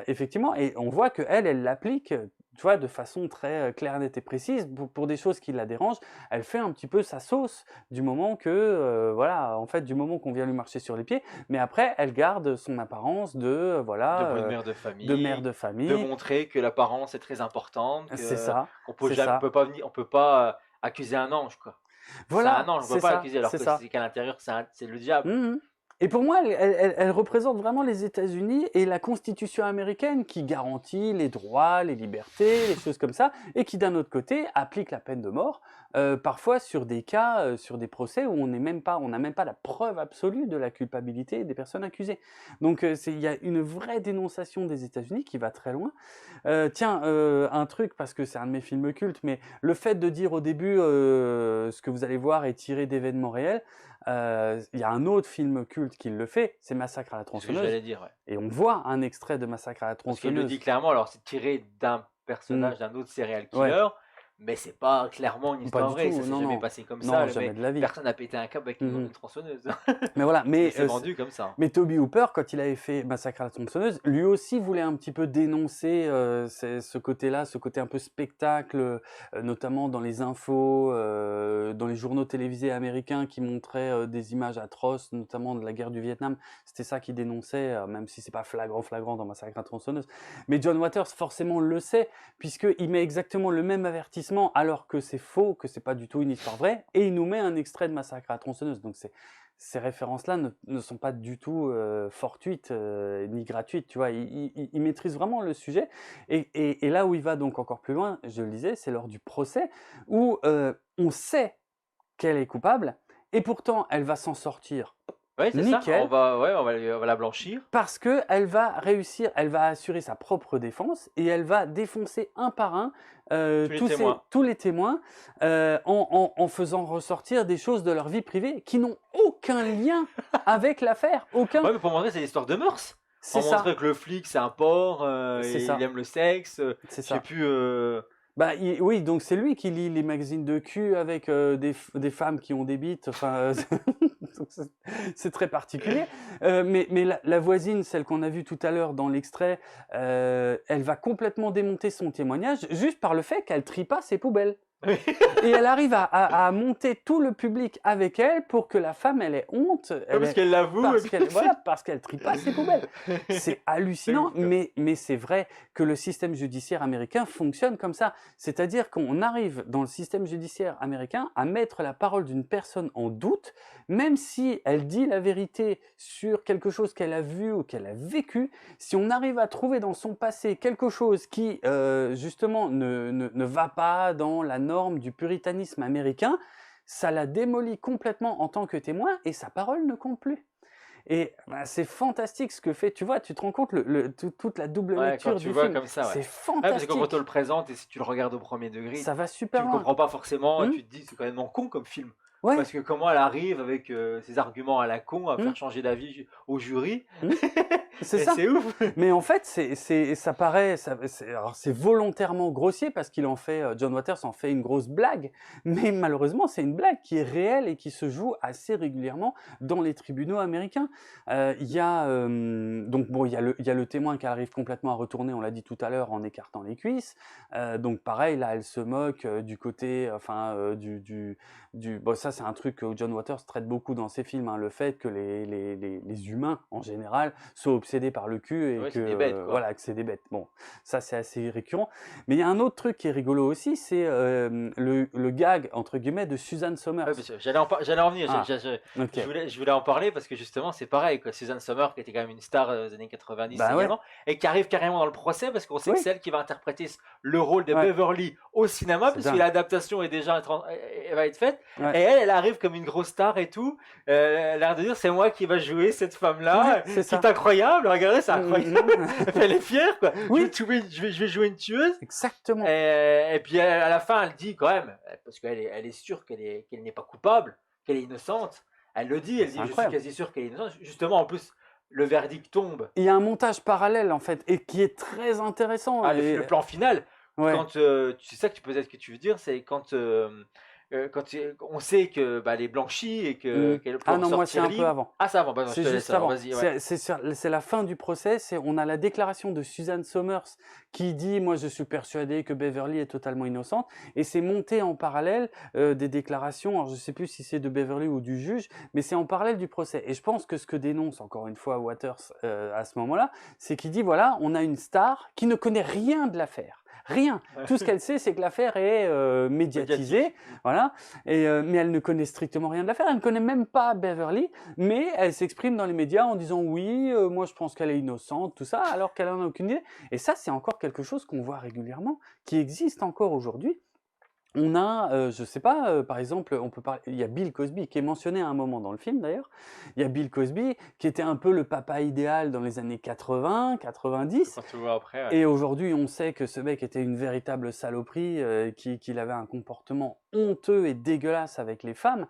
Effectivement, et on voit qu'elle l'applique, tu vois, de façon très claire, nette et précise pour des choses qui la dérangent. Elle fait un petit peu sa sauce du moment que, voilà, en fait, du moment qu'on vient lui marcher sur les pieds. Mais après, elle garde son apparence de, De voilà, bonne mère de de famille. mère de De famille. montrer que l'apparence est très importante. C'est ça, On peut c'est jamais, ça. on peut pas accuser un ange, quoi. C'est Voilà, un ange, on c'est peut pas ça, l'accuser, alors c'est que ça. c'est qu'à l'intérieur, c'est le diable. Mhm. Et pour moi, elle représente vraiment les États-Unis et la Constitution américaine qui garantit les droits, les libertés, les choses comme ça, et qui d'un autre côté applique la peine de mort, parfois sur des cas, sur des procès où on n'a même pas la preuve absolue de la culpabilité des personnes accusées. Donc il y a une vraie dénonciation des États-Unis qui va très loin. Tiens, un truc, parce que c'est un de mes films cultes, mais le fait de dire au début ce que vous allez voir est tiré d'événements réels, il y a un autre film culte qui le fait, c'est Massacre à la C'est ce que tronçonneuse. j'allais dire, ouais. Et on voit un extrait de Massacre à la Parce qu'il le tronçonneuse. dit clairement, alors c'est tiré d'un personnage, d'un autre serial killer, mais c'est pas clairement une Pas histoire du vraie, tout, ça s'est non, jamais non. passé comme Non, ça, le jamais mec, de la vie. personne n'a pété un câble avec une tronçonneuse. Mais voilà, Mais c'est vendu comme ça. mais Toby Hooper, quand il avait fait Massacre à la tronçonneuse, lui aussi voulait un petit peu dénoncer ce côté-là, ce côté un peu spectacle, notamment dans les infos, dans les journaux télévisés américains qui montraient des images atroces, notamment de la guerre du Vietnam. C'était ça qu'il dénonçait, même si c'est pas flagrant dans Massacre à la tronçonneuse. Mais John Waters, forcément, le sait, puisqu'il met exactement le même avertissement, alors que c'est faux, que c'est pas du tout une histoire vraie, et il nous met un extrait de Massacre à la tronçonneuse. Donc ces références-là ne sont pas du tout fortuites ni gratuites, tu vois. Il maîtrise vraiment le sujet. Et là où il va donc encore plus loin, je le disais, c'est lors du procès où on sait qu'elle est coupable, et pourtant elle va s'en sortir Oui, c'est ça, nickel, on va la blanchir. parce que elle va réussir, elle va assurer sa propre défense et elle va défoncer un par un tous les témoins en faisant ressortir des choses de leur vie privée qui n'ont aucun lien avec l'affaire, aucun. Ouais, mais pour montrer, c'est l'histoire de mœurs. C'est Pour ça, montrer que le flic, c'est un porc, c'est et ça, il aime le sexe, c'est je sais ça. plus... Bah oui, donc c'est lui qui lit les magazines de cul avec des femmes qui ont des bites. Enfin, donc c'est très particulier. Mais la voisine, celle qu'on a vue tout à l'heure dans l'extrait, elle va complètement démonter son témoignage juste par le fait qu'elle trie pas ses poubelles. Et elle arrive à monter tout le public avec elle pour que la femme, elle ait honte. parce qu'elle l'avoue. Parce qu'elle trie pas ses poubelles. C'est hallucinant, mais c'est vrai que le système judiciaire américain fonctionne comme ça. C'est-à-dire qu'on arrive dans le système judiciaire américain à mettre la parole d'une personne en doute, même si elle dit la vérité sur quelque chose qu'elle a vu ou qu'elle a vécu. Si on arrive à trouver dans son passé quelque chose qui, justement, ne va pas dans la norme du puritanisme américain, ça la démolit complètement en tant que témoin et sa parole ne compte plus. Et bah, c'est fantastique ce que fait, tu vois, tu te rends compte toute la double lecture quand tu du vois film. comme ça, C'est parce que fantastique. quand on te le présente et si tu le regardes au premier degré, Ça va tu super ne loin. comprends pas forcément et tu te dis c'est quand même con comme film. Ouais. Parce que comment elle arrive avec ses arguments à la con à Mm. faire changer d'avis au jury, C'est et ça. c'est ouf. Mais en fait, ça paraît, alors c'est volontairement grossier parce qu'il en fait, John Waters en fait une grosse blague. Mais malheureusement, c'est une blague qui est réelle et qui se joue assez régulièrement dans les tribunaux américains. Il y a donc bon, il y a le témoin qui arrive complètement à retourner, on l'a dit tout à l'heure, en écartant les cuisses. Donc pareil, là, elle se moque du côté, enfin bon, ça c'est un truc que John Waters traite beaucoup dans ses films, hein, le fait que les humains en général soient obsédés par le cul et Ouais, que c'est des bêtes, quoi. voilà, que c'est des bêtes. Bon, ça c'est assez récurrent. Mais il y a un autre truc qui est rigolo aussi, c'est le gag entre guillemets de Suzanne Somers. Ouais, parce que j'allais en venir, Ah, ok. je voulais en parler parce que justement c'est pareil, quoi. Suzanne Sommer qui était quand même une star des années 90 Bah ouais. également, et qui arrive carrément dans le procès parce qu'on sait que Oui. c'est elle qui va interpréter le rôle de Ouais. Beverly au cinéma, C'est puisque dingue. l'adaptation est déjà elle va être faite, Ouais. et elle arrive comme une grosse star et tout, elle a l'air de dire c'est moi qui va jouer cette femme-là, Ouais, c'est qui ça. est incroyable, regardez c'est incroyable, elle est fière quoi, Oui. je vais jouer une tueuse. Exactement. Et puis à la fin, elle dit quand même, parce qu'elle est sûre qu'elle n'est pas coupable, qu'elle est innocente. Elle le dit, elle dit C'est je suis incroyable. quasi sûre qu'elle est innocente. Justement, en plus, le verdict tombe. Il y a un montage parallèle en fait et qui est très intéressant. Ah, et- le plan final, ouais. quand c'est ça que tu peut-être que tu veux dire, c'est quand on sait que elle est blanchie et qu'elle peut Ah non, moi c'est sortir un peu libre. avant. Ah, c'est avant, bah, non, je C'est te laisse juste alors, avant. vas-y. Ouais. C'est la fin du procès. On a la déclaration de Suzanne Somers qui dit moi je suis persuadée que Beverly est totalement innocente, et c'est monté en parallèle des déclarations. Alors je sais plus si c'est de Beverly ou du juge, mais c'est en parallèle du procès. Et je pense que ce que dénonce encore une fois Waters à ce moment-là, c'est qu'il dit voilà, on a une star qui ne connaît rien de l'affaire. Rien. Tout ce qu'elle sait, c'est que l'affaire est médiatisée, voilà. Mais elle ne connaît strictement rien de l'affaire. Elle ne connaît même pas Beverly, mais elle s'exprime dans les médias en disant oui, moi je pense qu'elle est innocente, tout ça, alors qu'elle en a aucune idée. Et ça, c'est encore quelque chose qu'on voit régulièrement, qui existe encore aujourd'hui. On a, je sais pas, par exemple, on peut parler, il y a Bill Cosby qui est mentionné à un moment dans le film d'ailleurs. Il y a Bill Cosby qui était un peu le papa idéal dans les années 80, 90. Quand tu vois après, ouais. Et aujourd'hui, on sait que ce mec était une véritable saloperie, qu'il avait un comportement honteux et dégueulasse avec les femmes.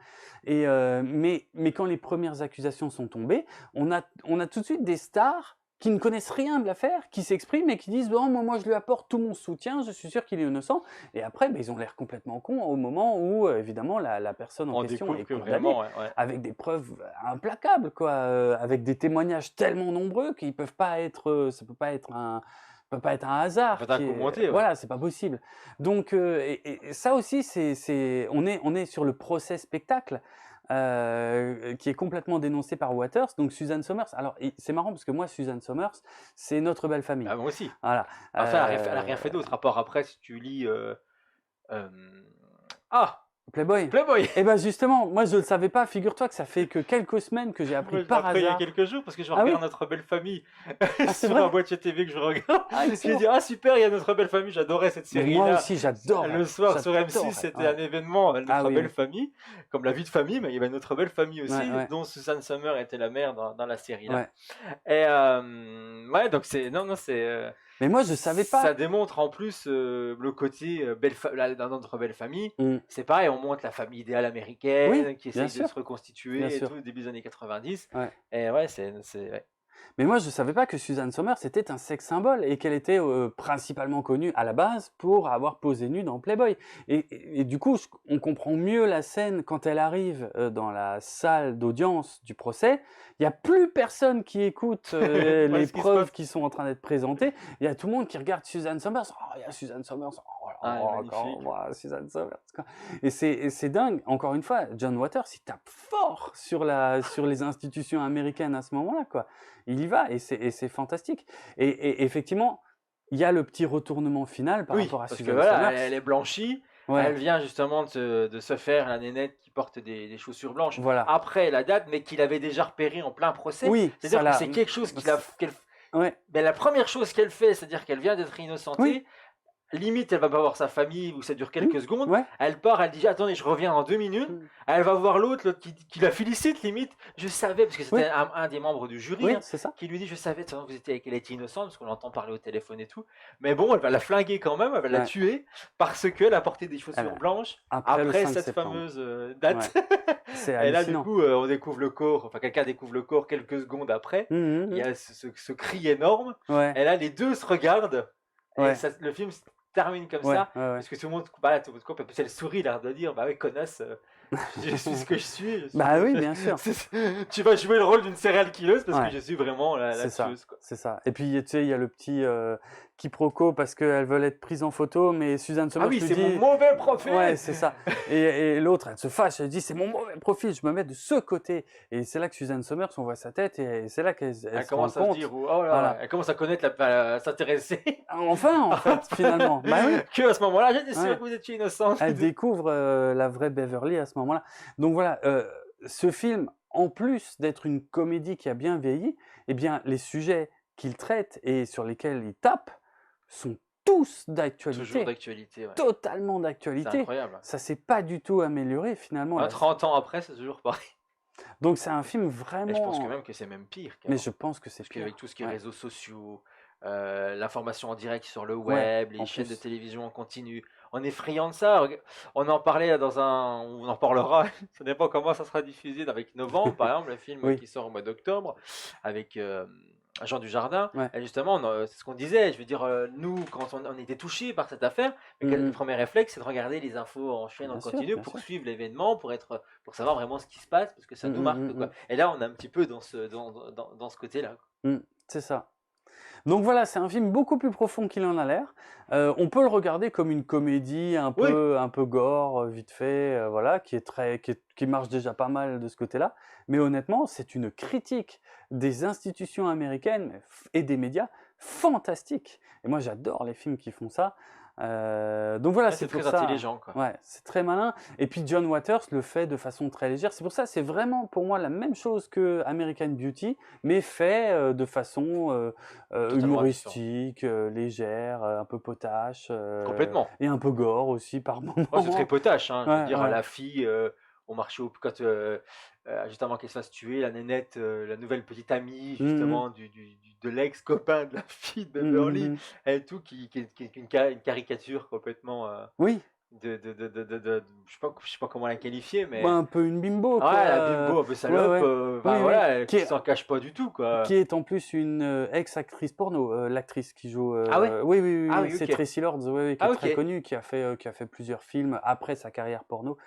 Mais quand les premières accusations sont tombées, on a tout de suite des stars qui ne connaissent rien de l'affaire, qui s'expriment et qui disent bon, moi je lui apporte tout mon soutien, je suis sûr qu'il est innocent. Et après, ils ont l'air complètement cons au moment où, évidemment, la personne en On question découvre est que condamnée, vraiment, avec des preuves implacables, quoi, avec des témoignages tellement nombreux qu'ils peuvent pas être, ça peut pas être un hasard. Ça peut être un coup monté, ouais. Voilà, c'est pas possible. Donc, et ça aussi, on est sur le procès spectacle. Qui est complètement dénoncé par Waters, donc Suzanne Somers. Alors, c'est marrant parce que moi, Suzanne Somers, c'est Notre Belle Famille. Ah, moi aussi. Voilà. Enfin, elle a rien fait d'autre, à part après, si tu lis... Ah, Playboy. Playboy. Et ben justement, moi je ne le savais pas, figure-toi que ça fait que quelques semaines que j'ai appris Moi, je l'ai par appris il y a hasard. quelques jours parce que je Ah oui regarde Notre Belle Famille c'est sur vrai un boîtier TV que je regarde. Ah, J'ai excellent. dit ah super, il y a Notre Belle Famille, j'adorais cette Mais série moi là. aussi, j'adore. Le soir sur M6, j'adore, c'était ouais. un événement, Notre Ah oui, Belle oui. Famille, comme la vie de famille, mais il y avait Notre Belle Famille aussi, Ouais, ouais. dont Suzanne Sommer était la mère dans la série là. Ouais. Et ouais, donc c'est c'est Mais moi je savais pas. ça démontre en plus le côté dans Notre Belle Famille. Mm. C'est pareil, on montre la famille idéale américaine Oui, qui bien essaye de sûr. se reconstituer Bien et sûr. tout, début des années 90. Ouais. Et ouais, ouais. Mais moi, je ne savais pas que Suzanne Somers était un sex symbole et qu'elle était principalement connue à la base pour avoir posé nue dans Playboy. Et du coup, on comprend mieux la scène quand elle arrive dans la salle d'audience du procès. Il n'y a plus personne qui écoute les ce qui se preuves passe. qui sont en train d'être présentées. Il y a tout le monde qui regarde Suzanne Somers. Oh, il y a Suzanne Somers. Oh, Ah, elle est encore, magnifique. voilà, Suzanne Somers. Et c'est dingue. Encore une fois, John Waters, il tape fort sur les institutions américaines à ce moment-là, quoi. Il y va et c'est fantastique. Et effectivement, il y a le petit retournement final par Oui, rapport à parce que Suzanne voilà, Somers. elle est blanchie. Ouais, Elle vient justement de se faire la nénette qui porte des chaussures blanches voilà. après la date, mais qu'il avait déjà repéré en plein procès. Oui, C'est-à-dire ça que l'a- c'est quelque chose qu'elle Ouais, ben, la première chose qu'elle fait, c'est-à-dire qu'elle vient d'être innocentée. Oui. Limite, elle va pas voir sa famille ou ça dure quelques secondes. ouais. Elle part, elle dit attendez, je reviens dans 2 minutes. Mm. Elle va voir l'autre qui la félicite limite. Je savais, parce que c'était Oui. un des membres du jury Oui, hein, c'est ça. qui lui dit je savais de toute façon, qu'elle était innocente parce qu'on l'entend parler au téléphone et tout. Mais bon, elle va la flinguer quand même, elle va la Ouais. tuer parce qu'elle a porté des chaussures Alors, blanches Après, le après 5 cette septembre. fameuse date. C'est Et là, du hallucinant. coup, on découvre le corps, enfin quelqu'un découvre le corps quelques secondes après. Mhm, Il y a ce cri énorme. ouais, Et là, les deux se regardent. Et Ouais. le film se termine comme ouais, ça. ouais, ouais. Parce que tout le monde, bah, tout le monde, puis elle sourit, l'air de dire, bah oui, connasse, je suis ce que je suis. Bah oui, bien sûr. Tu vas jouer le rôle d'une serial killeuse parce Ouais. que je suis vraiment la C'est ça. tueuse, quoi. C'est ça. Et puis, tu sais, il y a le petit quiproquo parce qu'elles veulent être prises en photo, mais Suzanne Somers Ah oui, lui c'est dit... mon mauvais profil. Ouais, c'est ça. Et l'autre, elle se fâche, elle dit c'est mon mauvais profil, je me mets de ce côté. Et c'est là que Suzanne Somers, on voit sa tête et c'est là qu'elle Elle se commence rend à se compte. dire, oh là, Voilà. elle commence à connaître, à s'intéresser. Enfin, en fait, finalement. Bah oui. Que à ce moment-là, j'étais sûr Ouais. que vous étiez innocente. Elle découvre la vraie Beverly à ce moment-là. Donc voilà, ce film, en plus d'être une comédie qui a bien vieilli, eh bien, les sujets qu'il traite et sur lesquels il tape sont tous Toujours d'actualité. d'actualité, ouais. Totalement C'est d'actualité. incroyable. Ça s'est pas du tout amélioré finalement. là. 30 ans après, c'est toujours pareil. Donc c'est un film Et je pense vraiment... que même que c'est même pire. Mais qu'avant. je pense que c'est Parce pire. qu'avec tout ce qui est Ouais. réseaux sociaux, l'information en direct sur le Ouais, web, les en chaînes de plus. télévision en continu, on est friand de ça. On en parlait on en parlera, ça dépend comment ça sera diffusé avec Novembre, par exemple, le film Oui. qui sort au mois d'octobre, avec Jean Dujardin. Ouais. Et justement, c'est ce qu'on disait, je veux dire, nous, quand on était touchés par cette affaire, le Mhm. premier réflexe, c'est de regarder les infos en chaîne, en Bien sûr, continu, bien pour sûr. suivre l'événement, pour savoir vraiment ce qui se passe, parce que ça nous Mhm, marque, mhm, quoi. mhm. Et là, on est un petit peu dans ce côté-là, quoi. C'est ça. Donc voilà, c'est un film beaucoup plus profond qu'il en a l'air. On peut le regarder comme une comédie un Oui. peu gore, vite fait, voilà, qui marche déjà pas mal de ce côté-là. Mais honnêtement, c'est une critique des institutions américaines et des médias fantastique. Et moi, j'adore les films qui font ça. Donc voilà, Ouais, c'est c'est pour très ça. intelligent, quoi. Ouais, c'est très malin. Et puis John Waters le fait de façon très légère. C'est pour ça, c'est vraiment pour moi la même chose que American Beauty, mais fait de façon Totalement humoristique, légère, un peu potache, Complètement. et un peu gore aussi par moments. Oh, c'est très potache, hein. Je veux Ouais, dire, ouais. la fille au marché, quand, juste avant qu'elle se fasse tuer, la nénette, la nouvelle petite amie, Mhm. justement, de l'ex-copain de la fille de Beverly, Mhm. et tout, qui est une caricature complètement Oui, je sais pas comment la qualifier, bah, mais un peu une bimbo, ouais, quoi. la bimbo un peu salope, ouais. enfin Oui, oui. voilà, Qui qui est, s'en cache pas du tout, quoi. qui est en plus une ex-actrice porno, l'actrice qui joue. Ah ouais? Oui, oui, oui, Ah oui, oui, c'est ok. Tracy Lords, oui, oui, qui Ah est très ok. connue, qui a fait plusieurs films après sa carrière porno.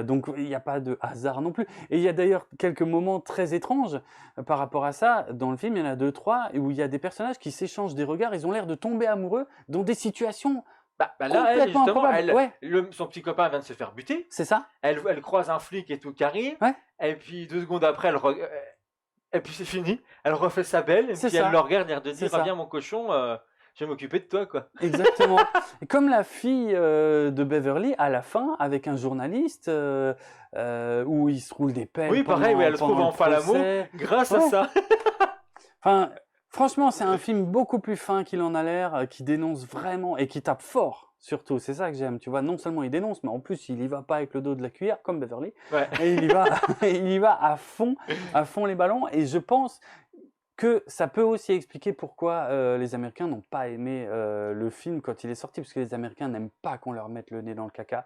Donc il n'y a pas de hasard non plus. Et il y a d'ailleurs quelques moments très étranges par rapport à ça. Dans le film, il y en a 2, 3 où il y a des personnages qui s'échangent des regards. Ils ont l'air de tomber amoureux dans des situations Bah là, elle, complètement justement, improbables. Ouais, son petit copain vient de se faire buter. c'est ça. Elle croise un flic et tout qui arrive. Ouais. Et puis 2 secondes après, et puis c'est fini. Elle refait sa belle. Et C'est puis ça. elle le regarde, l'air de C'est dire, ça. viens mon cochon, je vais m'occuper de toi, quoi. Exactement. Et comme la fille de Beverly à la fin avec un journaliste où il se roule des pelles Oui, pareil, oui, elle trouve pendant le enfin l'amour procès. grâce à Ouais. ça. Enfin, franchement, c'est un film beaucoup plus fin qu'il en a l'air, qui dénonce vraiment et qui tape fort. Surtout, c'est ça que j'aime. Tu vois, non seulement il dénonce, mais en plus il y va pas avec le dos de la cuillère comme Beverly. Ouais. Et il y va à fond les ballons. Et je pense que ça peut aussi expliquer pourquoi les Américains n'ont pas aimé le film quand il est sorti, parce que les Américains n'aiment pas qu'on leur mette le nez dans le caca.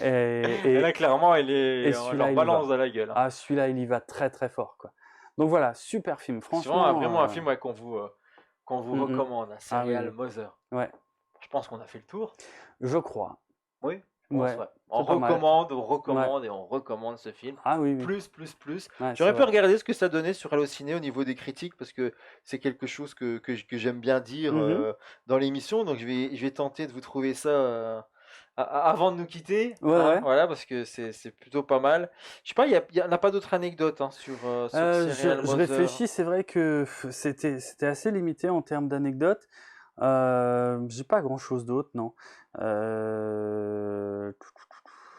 Et là, clairement, on celui-là, leur il y balance va. dans la gueule, hein. Ah, celui-là, il y va très très fort, quoi. Donc voilà, super film, C'est franchement. vraiment un film, ouais, qu'on vous recommande, un Ah oui, Serial oui. Mother. Ouais, Je pense qu'on a fait le tour. je crois. Oui, je pense, Ouais, ouais. On c'est pas mal. recommande et on recommande ce film. Ah oui, oui. Plus. Ouais, J'aurais c'est pu vrai. regarder ce que ça donnait sur Allociné au niveau des critiques parce que c'est quelque chose que j'aime bien dire Mhm. dans l'émission. Donc je vais tenter de vous trouver ça avant de nous quitter, Ouais, hein, ouais. voilà, parce que c'est plutôt pas mal. Je sais pas, il y en a pas d'autres anecdotes, hein, sur Serial Je Mother. réfléchis, c'est vrai que c'était assez limité en termes d'anecdotes. J'ai pas grand-chose d'autre, non.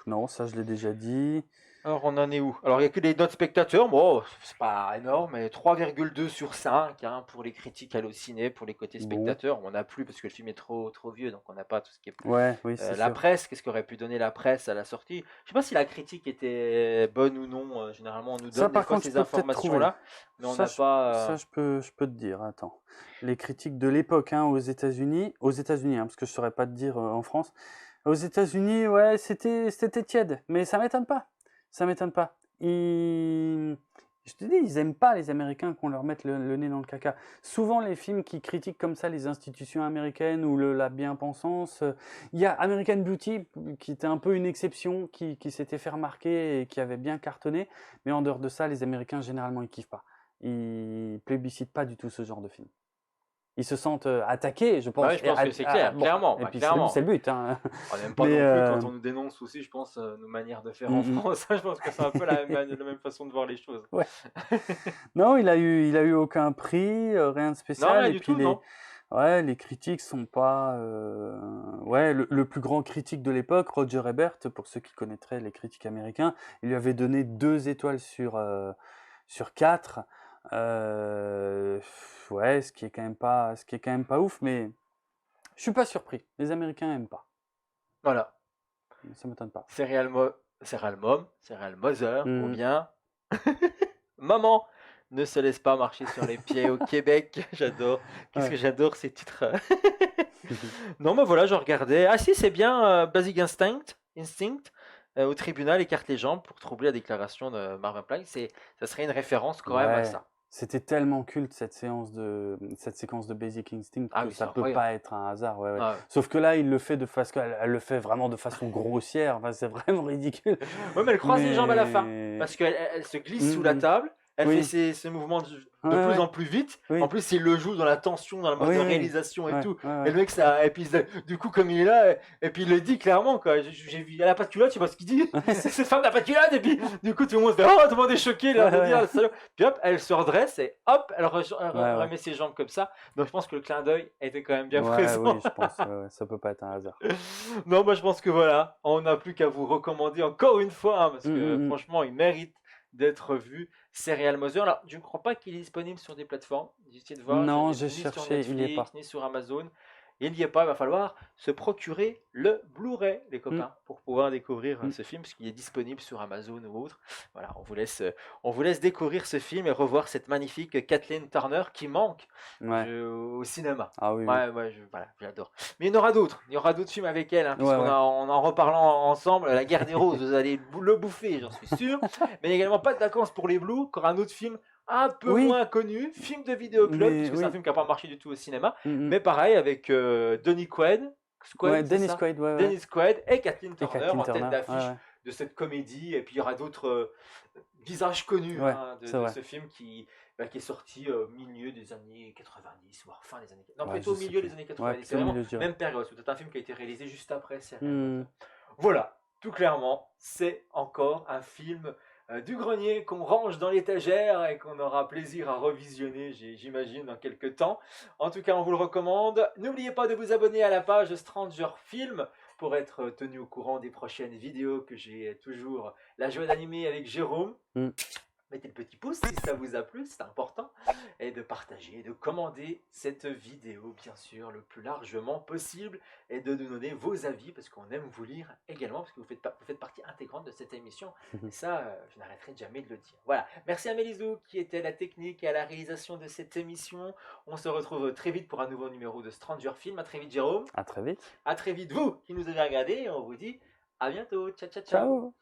Non, ça je l'ai déjà dit. Alors, on en est où? Alors, il n'y a que les notes spectateurs. Bon, c'est pas énorme, mais 3,2 sur 5, hein, pour les critiques Allociné, pour les côtés Bon. spectateurs. On n'a plus parce que le film est trop vieux, donc on n'a pas tout ce qui est. Ouais, oui, c'est La sûr. presse, qu'est-ce qu'aurait pu donner la presse à la sortie? Je sais pas si la critique était bonne ou non. Généralement, on nous Ça, donne des par fois contre, je ces peux peut-être informations-là, mais on Ça, n'a pas. ça, je peux te dire. Attends. Les critiques de l'époque, hein, aux États-Unis, hein, parce que je saurais pas te dire en France. Aux États-Unis, ouais, c'était tiède, mais ça m'étonne pas. Ça m'étonne pas. Je te dis, ils aiment pas les Américains qu'on leur mette le nez dans le caca. Souvent, les films qui critiquent comme ça les institutions américaines ou la bien-pensance, il y a American Beauty qui était un peu une exception, qui s'était fait remarquer et qui avait bien cartonné. Mais en dehors de ça, les Américains, généralement, ils kiffent pas. Ils plébiscitent pas du tout ce genre de film. Ils se sentent attaqués, je pense. Ouais, je pense que c'est clair, bon, clairement. Et bah, puis clairement. c'est le but, hein. On n'aime pas Mais, non plus quand on nous dénonce aussi, je pense, nos manières de faire en Mhm. France. Je pense que c'est un peu la même façon de voir les choses. Ouais. Non, il a eu aucun prix, rien de spécial. Non, rien Et du puis tout, non. ouais, les critiques sont pas. Ouais, le plus grand critique de l'époque, Roger Ebert, pour ceux qui connaîtraient les critiques américains, il lui avait donné 2 étoiles sur 4. Ouais, ce qui est quand même pas ouf, mais je suis pas surpris. Les Américains aiment pas. Voilà. Ça m'étonne pas. Serial Mother, ou Mhm. bien Maman ne se laisse pas marcher sur les pieds au Québec. J'adore. Qu'est-ce Ouais. que j'adore ces titres. Non, mais voilà, je regardais. Ah si, c'est bien Basic Instinct. Au tribunal écarte les jambes pour troubler la déclaration de Marvin Plank. Ça serait une référence quand même à Ouais. ça. C'était tellement culte cette séquence de Basic Instinct Ah que oui, ça c'est peut incroyable. pas être un hasard. Ouais, ouais. Ah, Sauf que là, il le fait elle le fait vraiment de façon grossière. Enfin, c'est vraiment ridicule. ouais, mais elle croise les jambes à la fin. Mais Parce qu'elle se glisse sous la Mhm. table. Elle Oui. fait ses mouvements de Ouais, plus ouais. en plus vite. Oui. En plus, il le joue dans la tension, dans le mode Oui, de oui. réalisation et Ouais, tout. ouais, Et ouais. le mec, ça, et puis du coup, comme il est là, et puis il le dit clairement, quoi. J'ai vu, elle a pas de culotte, je sais pas ce qu'il dit. Ouais, c'est- Cette femme n'a pas de culotte, et puis du coup, tout le monde fait, oh, tout le monde est choqué, là, Ouais, de ouais. dire, le salaud. Puis hop, elle se redresse, et hop, elle Ouais, remet ses jambes comme ça. Donc je pense que le clin d'œil était quand même bien Ouais, présent. oui, je pense. Ouais, ouais, ça peut pas être un hasard. Non, moi je pense que voilà, on n'a plus qu'à vous recommander encore une fois, hein, parce que franchement, il mérite d'être vu. Serial Mother. Alors, je ne crois pas qu'il est disponible sur des plateformes. J'ai essayé de voir, Non, j'avais j'ai ni sur cherché, il y est Netflix, pas. ni sur Amazon. Il n'y est pas, il va falloir se procurer le Blu-ray, les Mm, copains, pour pouvoir découvrir mm. ce film, parce qu'il est disponible sur Amazon ou autre. Voilà, on vous laisse découvrir ce film et revoir cette magnifique Kathleen Turner qui manque Ouais. au cinéma. Ah oui, oui. Ouais, ouais, voilà, j'adore. Mais il y en aura d'autres. Il y aura d'autres films avec elle, hein, Ouais, puisqu'on ouais. en reparlant ensemble, La Guerre des Roses, vous allez le bouffer, j'en suis sûr. Mais il y a également Pas de vacances pour les Blues, encore un autre film un peu Oui. moins connu, film de vidéoclub, Mais puisque c'est un oui. film qui n'a pas marché du tout au cinéma. Mm, mm. Mais pareil, avec Dennis Quaid, Ouais, c'est Dennis ça Quaid, ouais, ouais. Dennis Quaid et Kathleen Et Turner Kathleen en tête Turner. d'affiche Ouais, ouais. de cette comédie. Et puis il y aura d'autres visages connus Ouais, hein, c'est de vrai. ce film qui est sorti au milieu des années 90, voire fin des années... Non, Ouais, plutôt je au sais milieu plus. des années Ouais, 90. C'est plutôt au vraiment milieu, je dirais. même période. C'est peut-être un film qui a été réalisé juste après Serial Mm. Mother. Voilà, tout clairement, c'est encore un film du grenier qu'on range dans l'étagère et qu'on aura plaisir à revisionner, j'imagine, dans quelques temps. En tout cas, on vous le recommande. N'oubliez pas de vous abonner à la page Stranger Film pour être tenu au courant des prochaines vidéos que j'ai toujours la joie d'animer avec Jérôme. Mm. Mettez le petit pouce si ça vous a plu, c'est important. Et de partager, de commander cette vidéo, bien sûr, le plus largement possible. Et de nous donner vos avis, parce qu'on aime vous lire également, parce que vous faites partie intégrante de cette émission. Et ça, je n'arrêterai jamais de le dire. Voilà, merci à Mélisou qui était à la technique et à la réalisation de cette émission. On se retrouve très vite pour un nouveau numéro de Stranger Film. À très vite, Jérôme. À très vite. À très vite, vous qui nous avez regardé. Et on vous dit à bientôt. Ciao, ciao, ciao. Ciao.